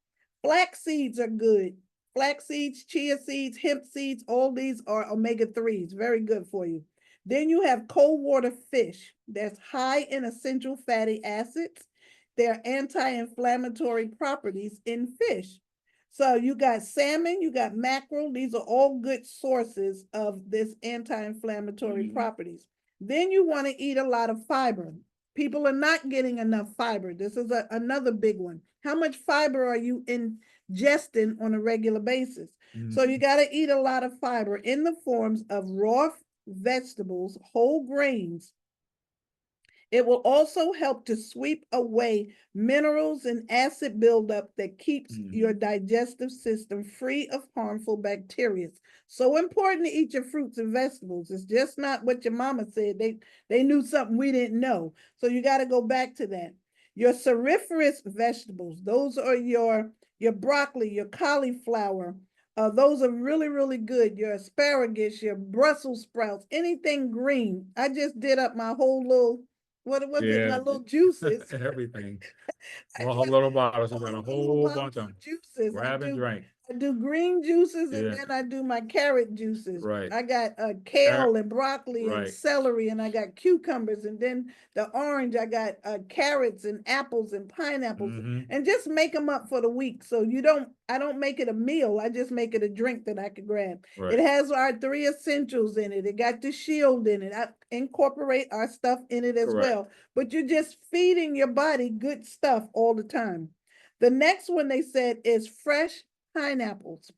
Flax seeds are good. Flax seeds, chia seeds, hemp seeds, all these are omega-3s, very good for you. Then you have cold water fish that's high in essential fatty acids. There are anti-inflammatory properties in fish. So you got salmon, you got mackerel. These are all good sources of this anti-inflammatory properties. Then you want to eat a lot of fiber. People are not getting enough fiber. This is another big one. How much fiber are you ingesting on a regular basis? So you got to eat a lot of fiber in the forms of raw vegetables, whole grains. It will also help to sweep away minerals and acid buildup that keeps your digestive system free of harmful bacteria. So important to eat your fruits and vegetables. It's just not what your mama said. They knew something we didn't know. So you got to go back to that. Your cruciferous vegetables, those are your broccoli, your cauliflower. Those are really, really good. Your asparagus, your Brussels sprouts, anything green. I just did up my whole little, what was it? My little juices. Everything. Whole little bottles. You got a whole bunch of juices. Grab and drink. I do green juices, and then I do my carrot juices. Right. I got kale and broccoli and celery, and I got cucumbers, and then the orange, I got carrots and apples and pineapples, and just make them up for the week. So I don't make it a meal. I just make it a drink that I could grab. Right. It has our 3 essentials in it. It got the shield in it. I incorporate our stuff in it as well. But you're just feeding your body good stuff all the time. The next one they said is fresh pineapples.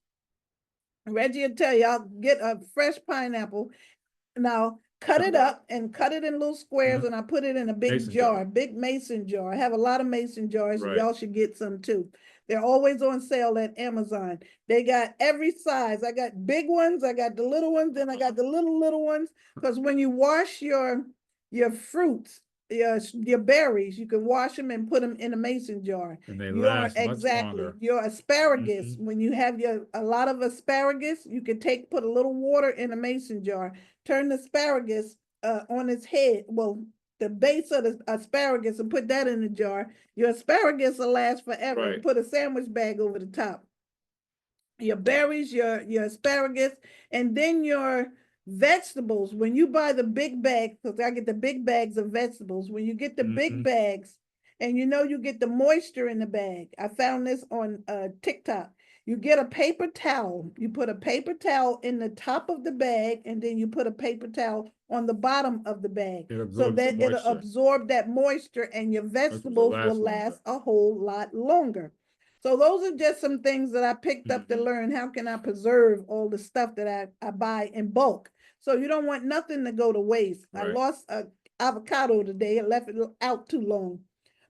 Reggie will tell you, I'll get a fresh pineapple. Now, cut it up and cut it in little squares, and I put it in a big jar, big mason jar. I have a lot of mason jars, and y'all should get some too. They're always on sale at Amazon. They got every size. I got big ones, I got the little ones, then I got the little ones. Because when you wash your fruits, your berries, you can wash them and put them in a mason jar. And they last much longer. Your asparagus, when you have a lot of asparagus, you can put a little water in a mason jar, turn the asparagus on its head, well, the base of the asparagus, and put that in the jar. Your asparagus will last forever. Right. Put a sandwich bag over the top. Your berries, your asparagus, and then your vegetables. When you buy the big bags, because I get the big bags of vegetables, when you get the big bags, and you get the moisture in the bag. I found this on TikTok. You get a paper towel. You put a paper towel in the top of the bag, and then you put a paper towel on the bottom of the bag, so that it'll absorb that moisture, and your vegetables will last a whole lot longer. So those are just some things that I picked up to learn. How can I preserve all the stuff that I buy in bulk? So you don't want nothing to go to waste. I lost a avocado today. I left it out too long.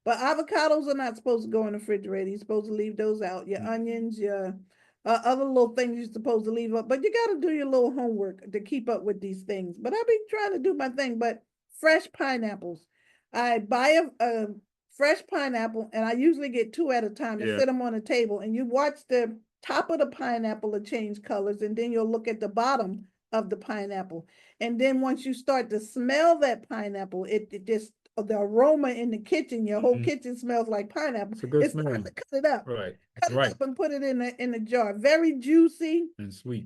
But avocados are not supposed to go in the refrigerator. You're supposed to leave those out. Your onions, your other little things you're supposed to leave up. But you got to do your little homework to keep up with these things. But I've been trying to do my thing. But fresh pineapples. I buy a fresh pineapple, and I usually get 2 at a time and sit them on the table. And you watch the top of the pineapple to change colors, and then you'll look at the bottom of the pineapple. And then once you start to smell that pineapple, it just, the aroma in the kitchen, your whole kitchen smells like pineapple. It's a good smell. Time to cut it up. Cut it up and put it in a jar. Very juicy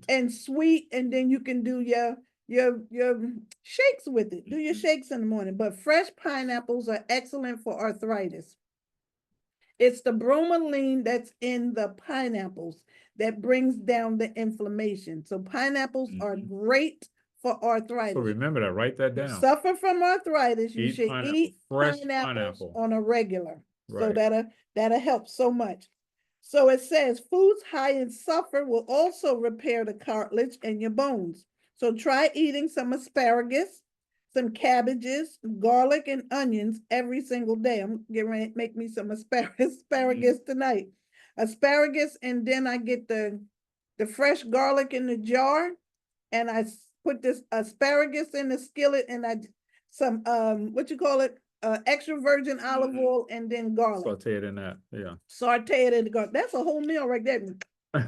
and sweet. And then you can do your shakes with it. Do your shakes in the morning. But fresh pineapples are excellent for arthritis. It's the bromelain that's in the pineapples that brings down the inflammation. So pineapples are great for arthritis. So remember that, write that down. Suffer from arthritis, you should eat fresh pineapples on a regular. So Right. that'll help so much. So it says foods high in sulfur will also repair the cartilage in your bones. So try eating some asparagus, some cabbages, garlic, and onions every single day. I'm getting ready to make me some asparagus tonight. Asparagus, and then I get the fresh garlic in the jar, and I put this asparagus in the skillet, and I some what you call it, extra virgin olive oil, and then garlic. Saute it in that, yeah. Saute it in the garlic. That's a whole meal right there.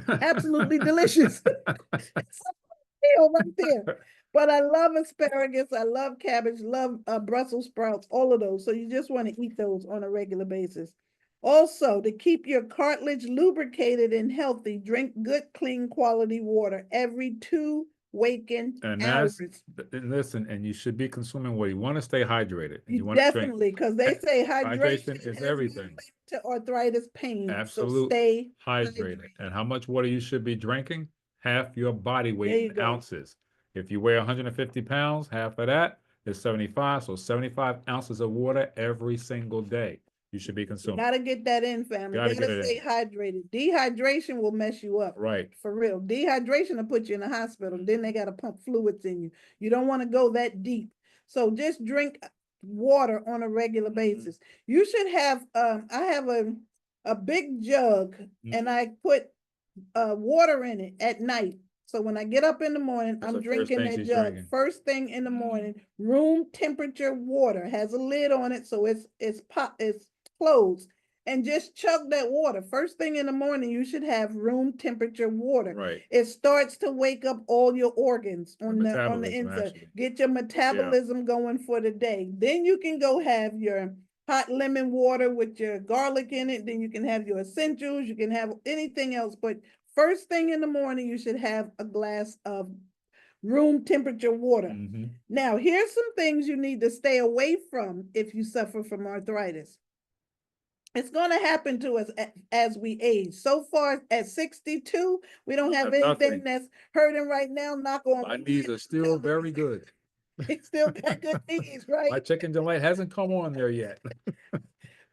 Absolutely delicious. Meal right there. But I love asparagus, I love cabbage, love Brussels sprouts, all of those. So you just want to eat those on a regular basis. Also, to keep your cartilage lubricated and healthy, drink good, clean, quality water every 2 waking hours. And listen, and you should be consuming water. You want to stay hydrated. You want definitely, because they say hydration is everything. To arthritis pain. Absolutely. So stay hydrated. And how much water you should be drinking? Half your body weight in ounces. If you weigh 150 pounds, half of that is 75. So 75 ounces of water every single day you should be consuming. You gotta get that in, family. You gotta stay hydrated. Dehydration will mess you up. Right. For real. Dehydration will put you in the hospital. Then they gotta pump fluids in you. You don't want to go that deep. So just drink water on a regular basis. You should have, I have a big jug, and I put water in it at night. So when I get up in the morning, I'm drinking that jug. First thing in the morning, room temperature water, has a lid on it, so it's closed, and just chug that water. First thing in the morning, you should have room temperature water. Right. It starts to wake up all your organs on the inside. Actually. Get your metabolism going for the day. Then you can go have your hot lemon water with your garlic in it. Then you can have your essentials. You can have anything else, but first thing in the morning, you should have a glass of room temperature water. Now, here's some things you need to stay away from if you suffer from arthritis. It's going to happen to us as we age. So far at 62, we don't have anything that's hurting right now. Knock on. My knees are still very good. They still got good knees, right? My chicken delight hasn't come on there yet.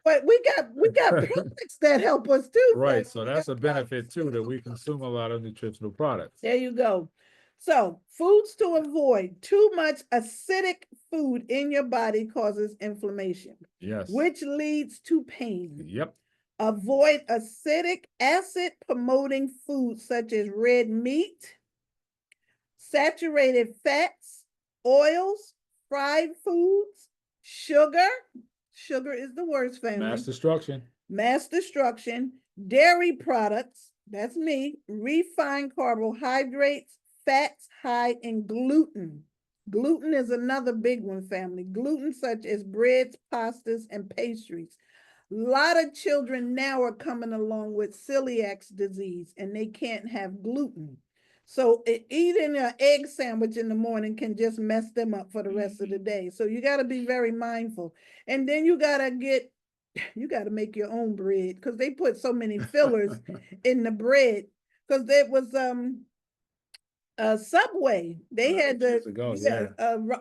But we got products that help us too. Right. So that's a benefit too, that we consume a lot of nutritional products. There you go. So foods to avoid: too much acidic food in your body causes inflammation. Yes. Which leads to pain. Yep. Avoid acidic, acid promoting foods such as red meat, saturated fats, oils, fried foods, sugar. Sugar is the worst, family. Mass destruction. Mass destruction. Dairy products, that's me. Refined carbohydrates, fats high in gluten. Gluten is another big one, family. Gluten such as breads, pastas, and pastries. A lot of children now are coming along with celiac disease, and they can't have gluten. So eating an egg sandwich in the morning can just mess them up for the rest of the day. So you got to be very mindful. And then you got to make your own bread, because they put so many fillers in the bread. Because it was Subway. They had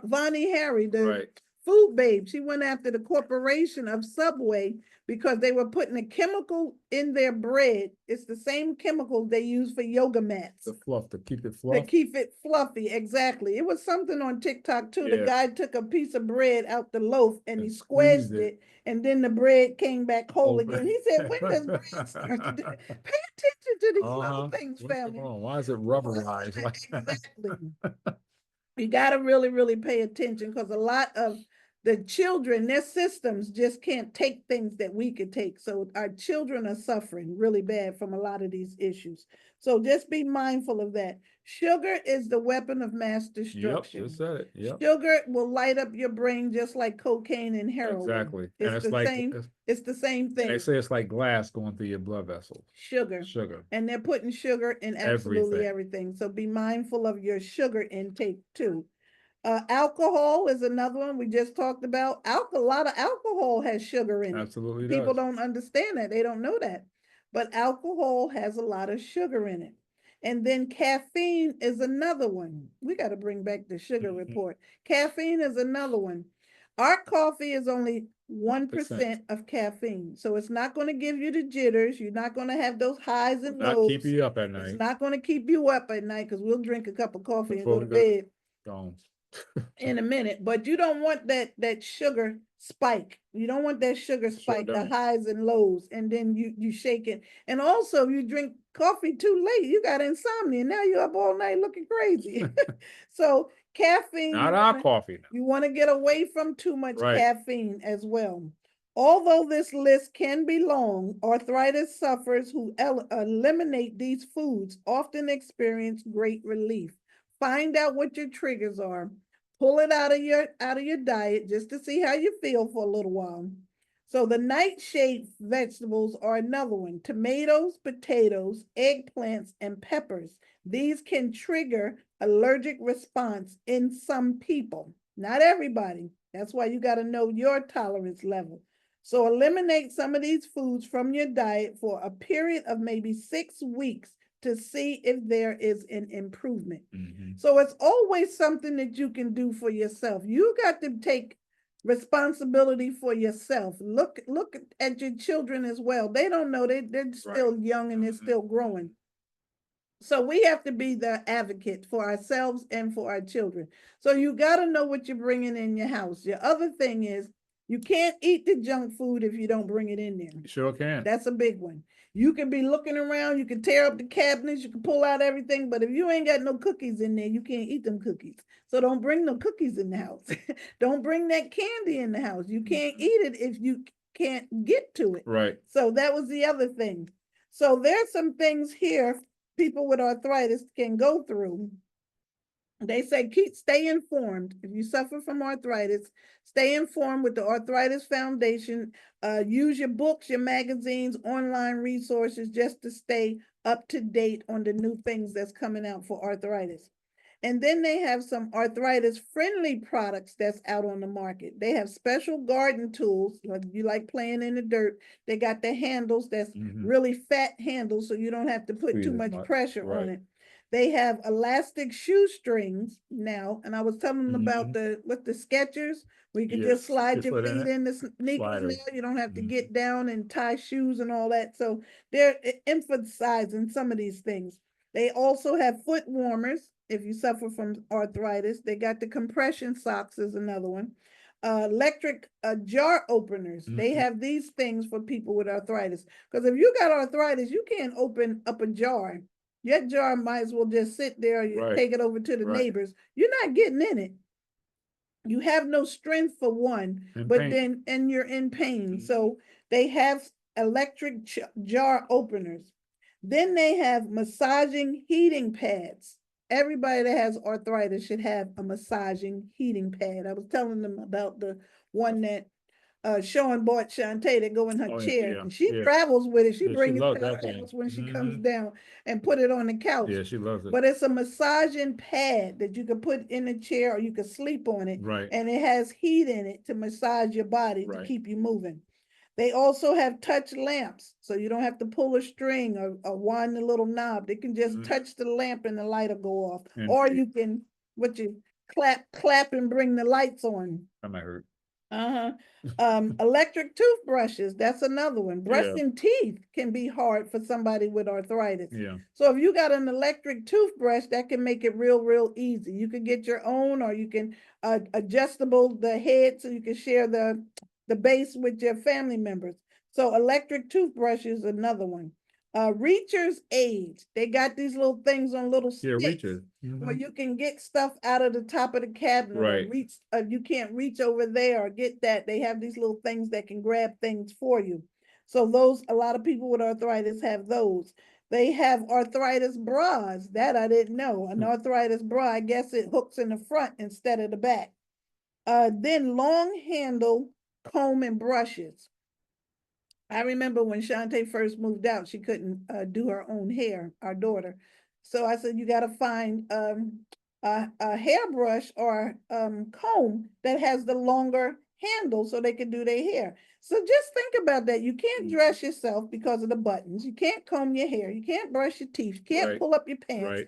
Vonnie Harry, the Food Babe. She went after the corporation of Subway because they were putting a chemical in their bread. It's the same chemical they use for yoga mats. The fluff, to keep it To fluff. keep it fluffy, exactly. It was something on TikTok too. The Yeah. guy took a piece of bread out the loaf and he squeezed it, and then the bread came back whole again. He said, when does bread start to do it? Pay attention to these little things, family. Why is it rubberized? Exactly. You got to really, really pay attention, because a lot of the children, their systems just can't take things that we could take. So our children are suffering really bad from a lot of these issues. So just be mindful of that. Sugar is the weapon of mass destruction. Yep, you said it. Yep. Sugar will light up your brain just like cocaine and heroin. Exactly. It's the same. It's the same thing. They say it's like glass going through your blood vessels. Sugar. And they're putting sugar in absolutely everything. So be mindful of your sugar intake too. Alcohol is another one we just talked about. A lot of alcohol has sugar in it. Absolutely. People don't understand that. They don't know that. But alcohol has a lot of sugar in it. And then caffeine is another one. We got to bring back the sugar report. Caffeine is another one. Our coffee is only 1% of caffeine. So it's not going to give you the jitters. You're not going to have those highs and lows. Not keep you up at night. It's not going to keep you up at night, because we'll drink a cup of coffee and go to bed in a minute. But you don't want that sugar spike. You don't want that sugar spike, the highs and lows, and then you shake it. And also, you drink coffee too late, you got insomnia. Now you're up all night looking crazy. So caffeine, not our coffee. You want to get away from too much caffeine as well. Although this list can be long, arthritis sufferers who eliminate these foods often experience great relief. Find out what your triggers are. Pull it out of your diet just to see how you feel for a little while. So the nightshade vegetables are another one. Tomatoes, potatoes, eggplants, and peppers. These can trigger allergic response in some people. Not everybody. That's why you got to know your tolerance level. So eliminate some of these foods from your diet for a period of maybe 6 weeks to see if there is an improvement. So it's always something that you can do for yourself. You got to take responsibility for yourself. Look at your children as well. They don't know, they're still young and they're still growing. So we have to be the advocate for ourselves and for our children. So you got to know what you're bringing in your house. Your other thing is, you can't eat the junk food if you don't bring it in there. You sure can. That's a big one. You can be looking around, you can tear up the cabinets, you can pull out everything, but if you ain't got no cookies in there, you can't eat them cookies. So don't bring no cookies in the house. Don't bring that candy in the house. You can't eat it if you can't get to it. Right. So that was the other thing. So there's some things here people with arthritis can go through. They say stay informed. If you suffer from arthritis, stay informed with the Arthritis Foundation. Use your books, your magazines, online resources, just to stay up to date on the new things that's coming out for arthritis. And then they have some arthritis-friendly products that's out on the market. They have special garden tools, like you like playing in the dirt. They got the handles that's really fat handles, so you don't have to put too much pressure on it. They have elastic shoestrings now, and I was telling them about the Skechers, where you can just slide your feet in the sneakers now. You don't have to get down and tie shoes and all that. So they're emphasizing some of these things. They also have foot warmers if you suffer from arthritis. They got the compression socks is another one. Electric jar openers. They have these things for people with arthritis. Because if you got arthritis, you can't open up a jar. Your jar might as well just sit there. You take it over to the neighbors. You're not getting in it. You have no strength for one, and you're in pain. So they have electric jar openers. Then they have massaging heating pads. Everybody that has arthritis should have a massaging heating pad. I was telling them about the one that Sean bought Shantae to go in her chair. And she travels with it. She brings it to her house when she comes down and put it on the couch. Yeah, she loves it. But it's a massaging pad that you can put in a chair or you can sleep on it. And it has heat in it to massage your body to keep you moving. They also have touch lamps, so you don't have to pull a string or wind the little knob. They can just touch the lamp and the light will go off. Or you can, clap and bring the lights on. That might hurt. Electric toothbrushes, that's another one. Yeah. Brushing teeth can be hard for somebody with arthritis. Yeah. So if you got an electric toothbrush, that can make it real easy. You can get your own, or you can adjustable the head so you can share the base with your family members. So electric toothbrush is another one. Reacher's Aid, they got these little things on little sticks. Reacher. Where you can get stuff out of the top of the cabinet, right. or reach, you can't reach over there or get that. They have these little things that can grab things for you. So those, a lot of people with arthritis have those. They have arthritis bras. That I didn't know. An arthritis bra, I guess it hooks in the front instead of the back. Then long handle comb and brushes. I remember when Shantae first moved out, she couldn't do her own hair, our daughter. So I said, you got to find a hairbrush or comb that has the longer handle so they can do their hair. So just think about that. You can't dress yourself because of the buttons. You can't comb your hair. You can't brush your teeth. You can't pull up your pants.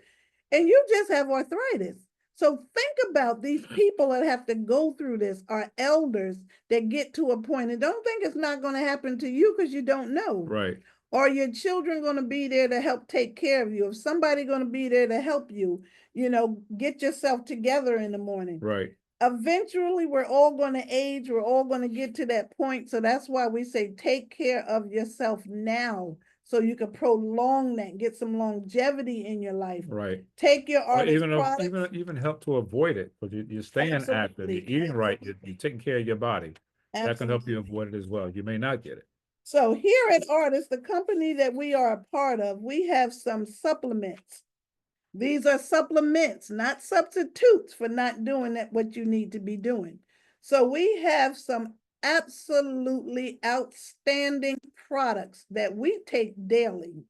And you just have arthritis. So think about these people that have to go through this, are elders that get to a point, and don't think it's not going to happen to you because you don't know. Right. Or your children going to be there to help take care of you. If somebody going to be there to help you, you know, get yourself together in the morning. Right. Eventually, we're all going to age. We're all going to get to that point. So that's why we say take care of yourself now, so you can prolong that, get some longevity in your life. Right. Take your artist even help to avoid it, because you're staying active, you're eating right, you're taking care of your body. Absolutely. That can help you avoid it as well. You may not get it. So here at Artist, the company that we are a part of, we have some supplements. These are supplements, not substitutes for not doing that what you need to be doing. So we have some absolutely outstanding products that we take daily.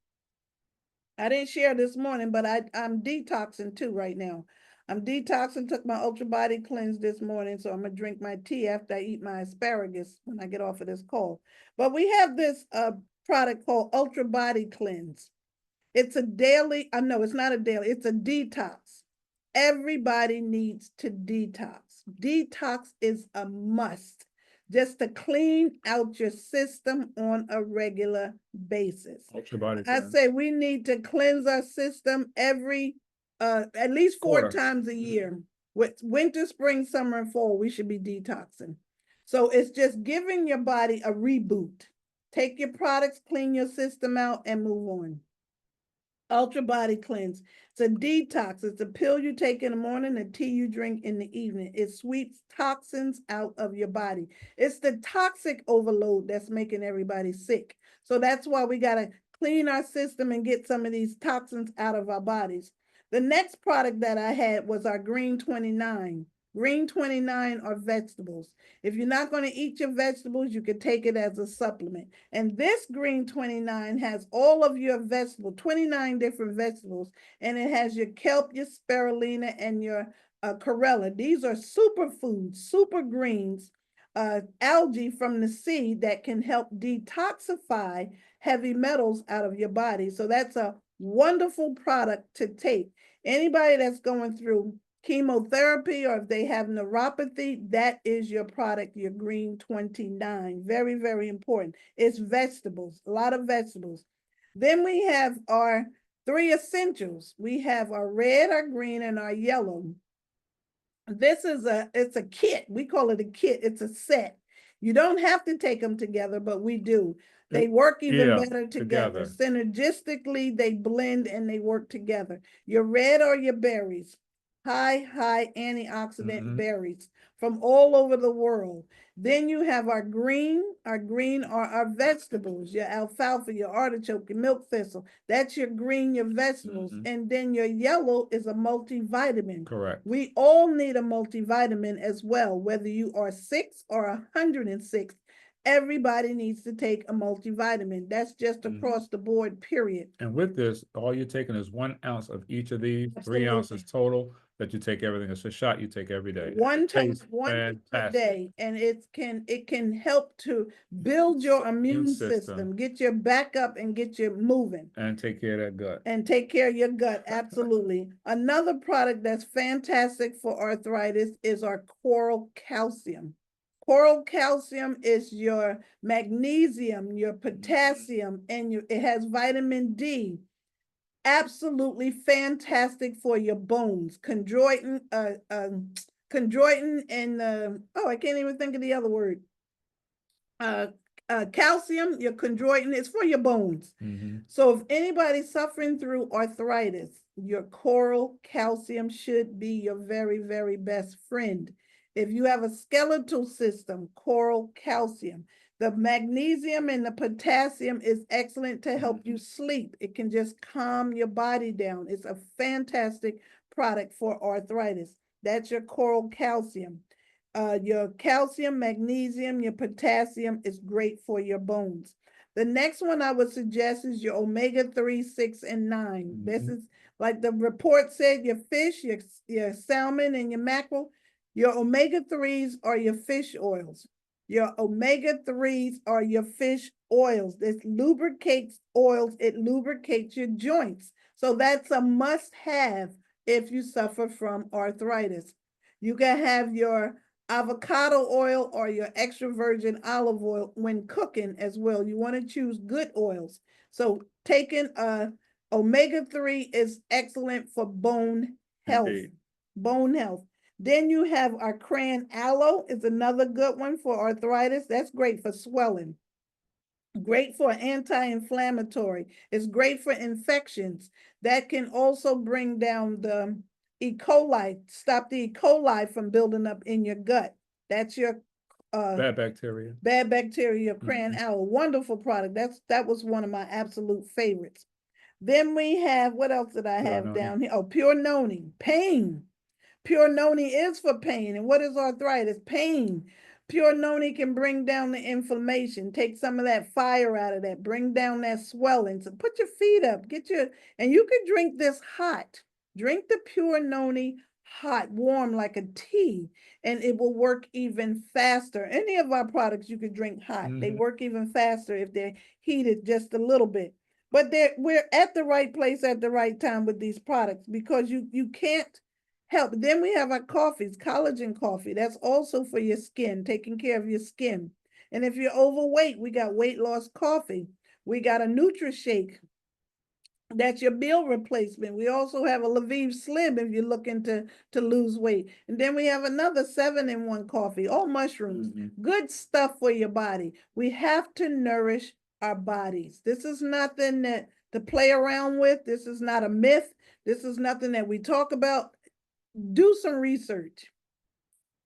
I didn't share this morning, but I'm detoxing too right now. I'm detoxing, took my Ultra Body Cleanse this morning, so I'm gonna drink my tea after I eat my asparagus when I get off of this call. But we have this product called Ultra Body Cleanse. It's a daily, no, it's not a daily, it's a detox. Everybody needs to detox. Detox is a must, just to clean out your system on a regular basis. Ultra Body I say we need to cleanse our system every, at least 4 times a year. With winter, spring, summer, and fall, we should be detoxing. So it's just giving your body a reboot. Take your products, clean your system out, and move on. Ultra Body Cleanse. It's a detox. It's a pill you take in the morning, a tea you drink in the evening. It sweeps toxins out of your body. It's the toxic overload that's making everybody sick. So that's why we got to clean our system and get some of these toxins out of our bodies. The next product that I had was our Green 29. Green 29 are vegetables. If you're not going to eat your vegetables, you can take it as a supplement. And this Green 29 has all of your vegetables, 29 different vegetables, and it has your kelp, your spirulina, and your chlorella. These are superfoods, super greens, algae from the sea that can help detoxify heavy metals out of your body. So that's a wonderful product to take. Anybody that's going through chemotherapy, or if they have neuropathy, that is your product, your Green 29. Very, very important. It's vegetables, a lot of vegetables. Then we have our 3 essentials. We have our red, our green, and our yellow. This is it's a kit. We call it a kit. It's a set. You don't have to take them together, but we do. They work even better together. Synergistically, they blend and they work together. Your red are your berries. High antioxidant berries from all over the world. Then you have our green. Our green are our vegetables, your alfalfa, your artichoke, your milk thistle. That's your green, your vegetables. And then your yellow is a multivitamin. Correct. We all need a multivitamin as well, whether you are 6 or 106. Everybody needs to take a multivitamin. That's just across the board, period. And with this, all you're taking is 1 ounce of each of these, 3 ounces total, that you take everything. It's a shot you take every day. One a day, and it can help to build your immune system, get your back up and get you moving. And take care of that gut. And take care of your gut, absolutely. Another product that's fantastic for arthritis is our coral calcium. Coral calcium is your magnesium, your potassium, and it has vitamin D. Absolutely fantastic for your bones. Chondroitin, chondroitin, and oh, I can't even think of the other word. Calcium, your chondroitin is for your bones. So if anybody's suffering through arthritis, your coral calcium should be your very, very best friend. If you have a skeletal system, coral calcium. The magnesium and the potassium is excellent to help you sleep. It can just calm your body down. It's a fantastic product for arthritis. That's your coral calcium. Your calcium, magnesium, your potassium is great for your bones. The next one I would suggest is your omega-3, 6, and 9. This is like the report said, your fish, your salmon, and your mackerel. Your omega-3s are your fish oils. Your omega-3s are your fish oils. This lubricates oils. It lubricates your joints. So that's a must-have if you suffer from arthritis. You can have your avocado oil or your extra virgin olive oil when cooking as well. You want to choose good oils. So taking omega-3 is excellent for bone health. Bone health. Then you have our cran aloe is another good one for arthritis. That's great for swelling. Great for anti-inflammatory. It's great for infections. That can also bring down the E. coli, stop the E. coli from building up in your gut. That's your bad bacteria. Bad bacteria, cran aloe. Wonderful product. That was one of my absolute favorites. Then we have, what else did I have down here? Oh, pure noni, pain. Pure noni is for pain. And what is arthritis? Pain. Pure noni can bring down the inflammation, take some of that fire out of that, bring down that swelling. So put your feet up, and you can drink this hot. Drink the pure noni hot, warm like a tea, and it will work even faster. Any of our products you could drink hot. They work even faster if they're heated just a little bit. But we're at the right place at the right time with these products because you can't help. Then we have our coffees, collagen coffee. That's also for your skin, taking care of your skin. And if you're overweight, we got weight loss coffee. We got a NutriShake. That's your meal replacement. We also have a Lviv Slim if you're looking to lose weight. And then we have another 7-in-1 coffee, all mushrooms. Good stuff for your body. We have to nourish our bodies. This is nothing to play around with. This is not a myth. This is nothing that we talk about. Do some research.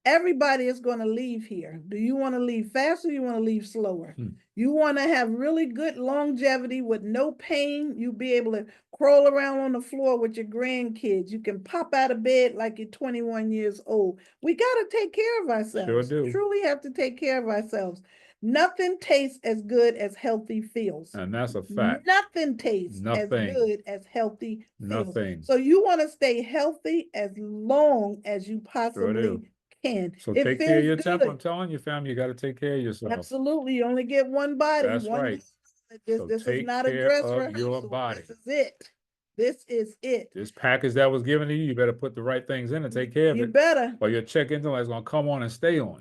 Everybody is going to leave here. Do you want to leave fast or you want to leave slower? You want to have really good longevity with no pain. You be able to crawl around on the floor with your grandkids. You can pop out of bed like you're 21 years old. We got to take care of ourselves. Sure do. Truly have to take care of ourselves. Nothing tastes as good as healthy feels. And that's a fact. Nothing tastes as good as healthy feels. Nothing. So you want to stay healthy as long as you possibly can. So take care of your temper. I'm telling you, family, you got to take care of yourself. Absolutely. You only get one body. That's right. This is not a dress rehearsal. Your body. This is it. This is it. This package that was given to you, you better put the right things in and take care of it. You better. Or your check engine light is going to come on and stay on.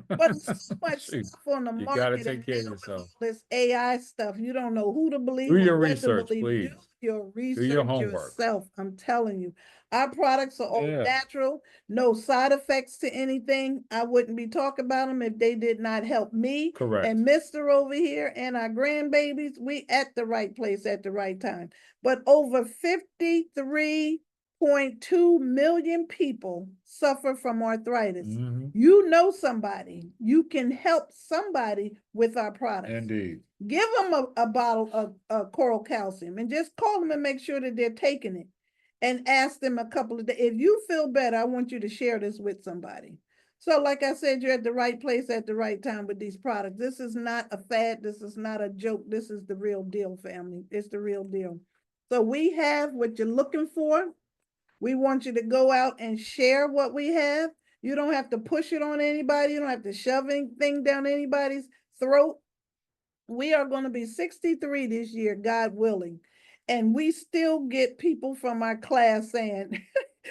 But so much stuff on the market. You got to take care of yourself. This AI stuff, you don't know who to believe. Do your research, please. Do your research. Do your homework yourself. I'm telling you. Our products are all natural, no side effects to anything. I wouldn't be talking about them if they did not help me. Correct. And Mr. over here and our grandbabies. We at the right place at the right time. But over 53.2 million people suffer from arthritis. You know somebody. You can help somebody with our products. Indeed. Give them a bottle of coral calcium and just call them and make sure that they're taking it. And ask them a couple of days. If you feel better, I want you to share this with somebody. So like I said, you're at the right place at the right time with these products. This is not a fad. This is not a joke. This is the real deal, family. It's the real deal. So we have what you're looking for. We want you to go out and share what we have. You don't have to push it on anybody. You don't have to shove anything down anybody's throat. We are going to be 63 this year, God willing. And we still get people from our class saying,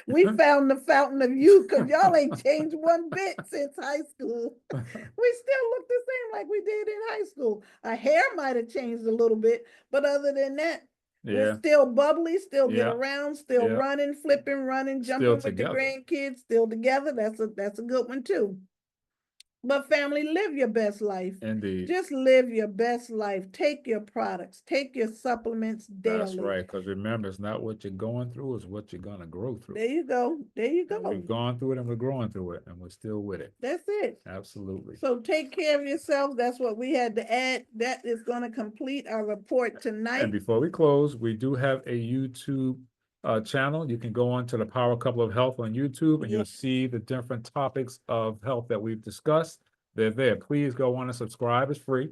We found the fountain of youth because y'all ain't changed one bit since high school. We still look the same like we did in high school. Our hair might have changed a little bit, but other than that, we're still bubbly, still get around, still running, flipping, running, jumping with the grandkids, still together. That's a good one too. But family, live your best life. Indeed. Just live your best life. Take your products, take your supplements daily. That's right. Because remember, it's not what you're going through, it's what you're going to grow through. There you go. There you go. We've gone through it and we're growing through it and we're still with it. That's it. Absolutely. So take care of yourself. That's what we had to add. That is going to complete our report tonight. And before we close, we do have a YouTube channel. You can go on to the Power Couple of Health on YouTube and you'll see the different topics of health that we've discussed. They're there. Please go on and subscribe. It's free.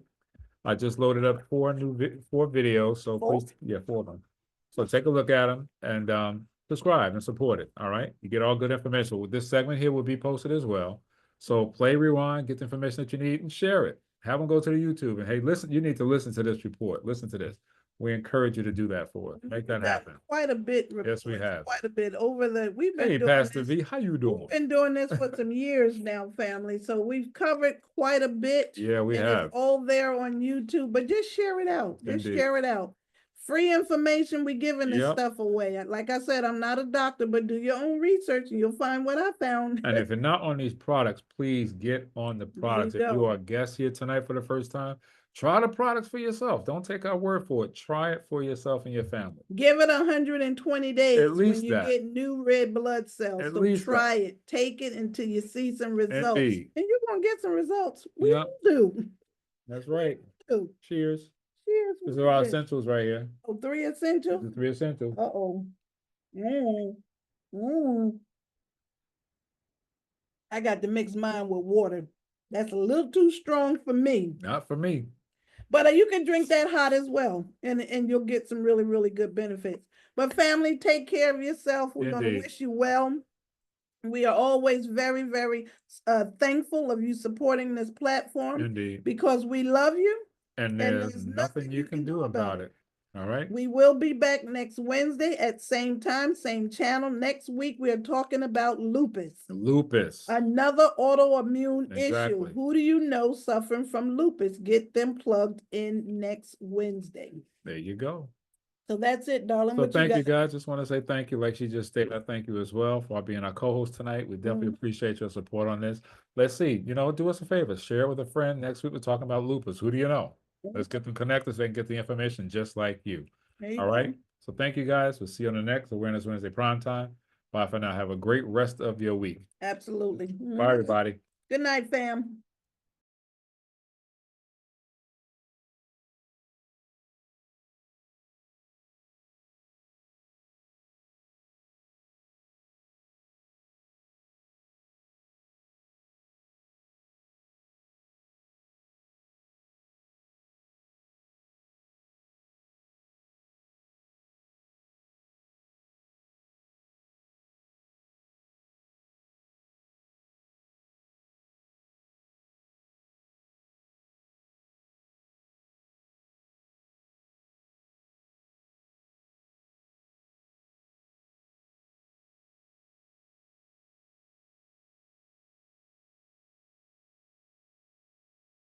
I just loaded up four videos. So please, 4 of them. So take a look at them and subscribe and support it. All right. You get all good information. Well, this segment here will be posted as well. So play, rewind, get the information that you need and share it. Have them go to the YouTube and hey, listen, you need to listen to this report. Listen to this. We encourage you to do that for us. Make that happen. Quite a bit. Yes, we have. Quite a bit over the. We've been Hey, doing Pastor this, V, how you doing? We've been doing this for some years now, family. So we've covered quite a bit. Yeah, we have. It's all there on YouTube, but just share it out. Just share it out. Free information. We giving this stuff away. Like I said, I'm not a doctor, but do your own research and you'll find what I found. And if you're not on these products, please get on the products. If you are a guest here tonight for the first time, try the products for yourself. Don't take our word for it. Try it for yourself and your family. Give it 120 days at least when you get new red blood cells. At so least try it. Take it until you see some results. Indeed. And you're going to get some results. We do. That's right. Do. Cheers. Cheers. These are our essentials right here. Oh, 3 essentials? The 3 essentials. Uh-oh. I got to mix mine with water. That's a little too strong for me. Not for me. But you can drink that hot as well, and you'll get some really, really good benefits. But family, take care of yourself. We're going to wish you well. We are always very, very thankful of you supporting this platform. Indeed. Because we love you. And there's nothing you can do about it. All right. We will be back next Wednesday at same time, same channel. Next week, we are talking about lupus. Lupus. Another autoimmune issue. Who do you know suffering from lupus? Get them plugged in next Wednesday. There you go. So that's it, darling. So thank you, guys. Just want to say thank you. Like she just stated, I thank you as well for being our co-host tonight. We definitely appreciate your support on this. Let's see, do us a favor. Share it with a friend. Next week, we're talking about lupus. Who do you know? Let's get them connected so they can get the information just like you. All right. So thank you, guys. We'll see you on the next Awareness Wednesday Prime Time. Bye for now. Have a great rest of your week. Absolutely. Bye, everybody. Good night, fam.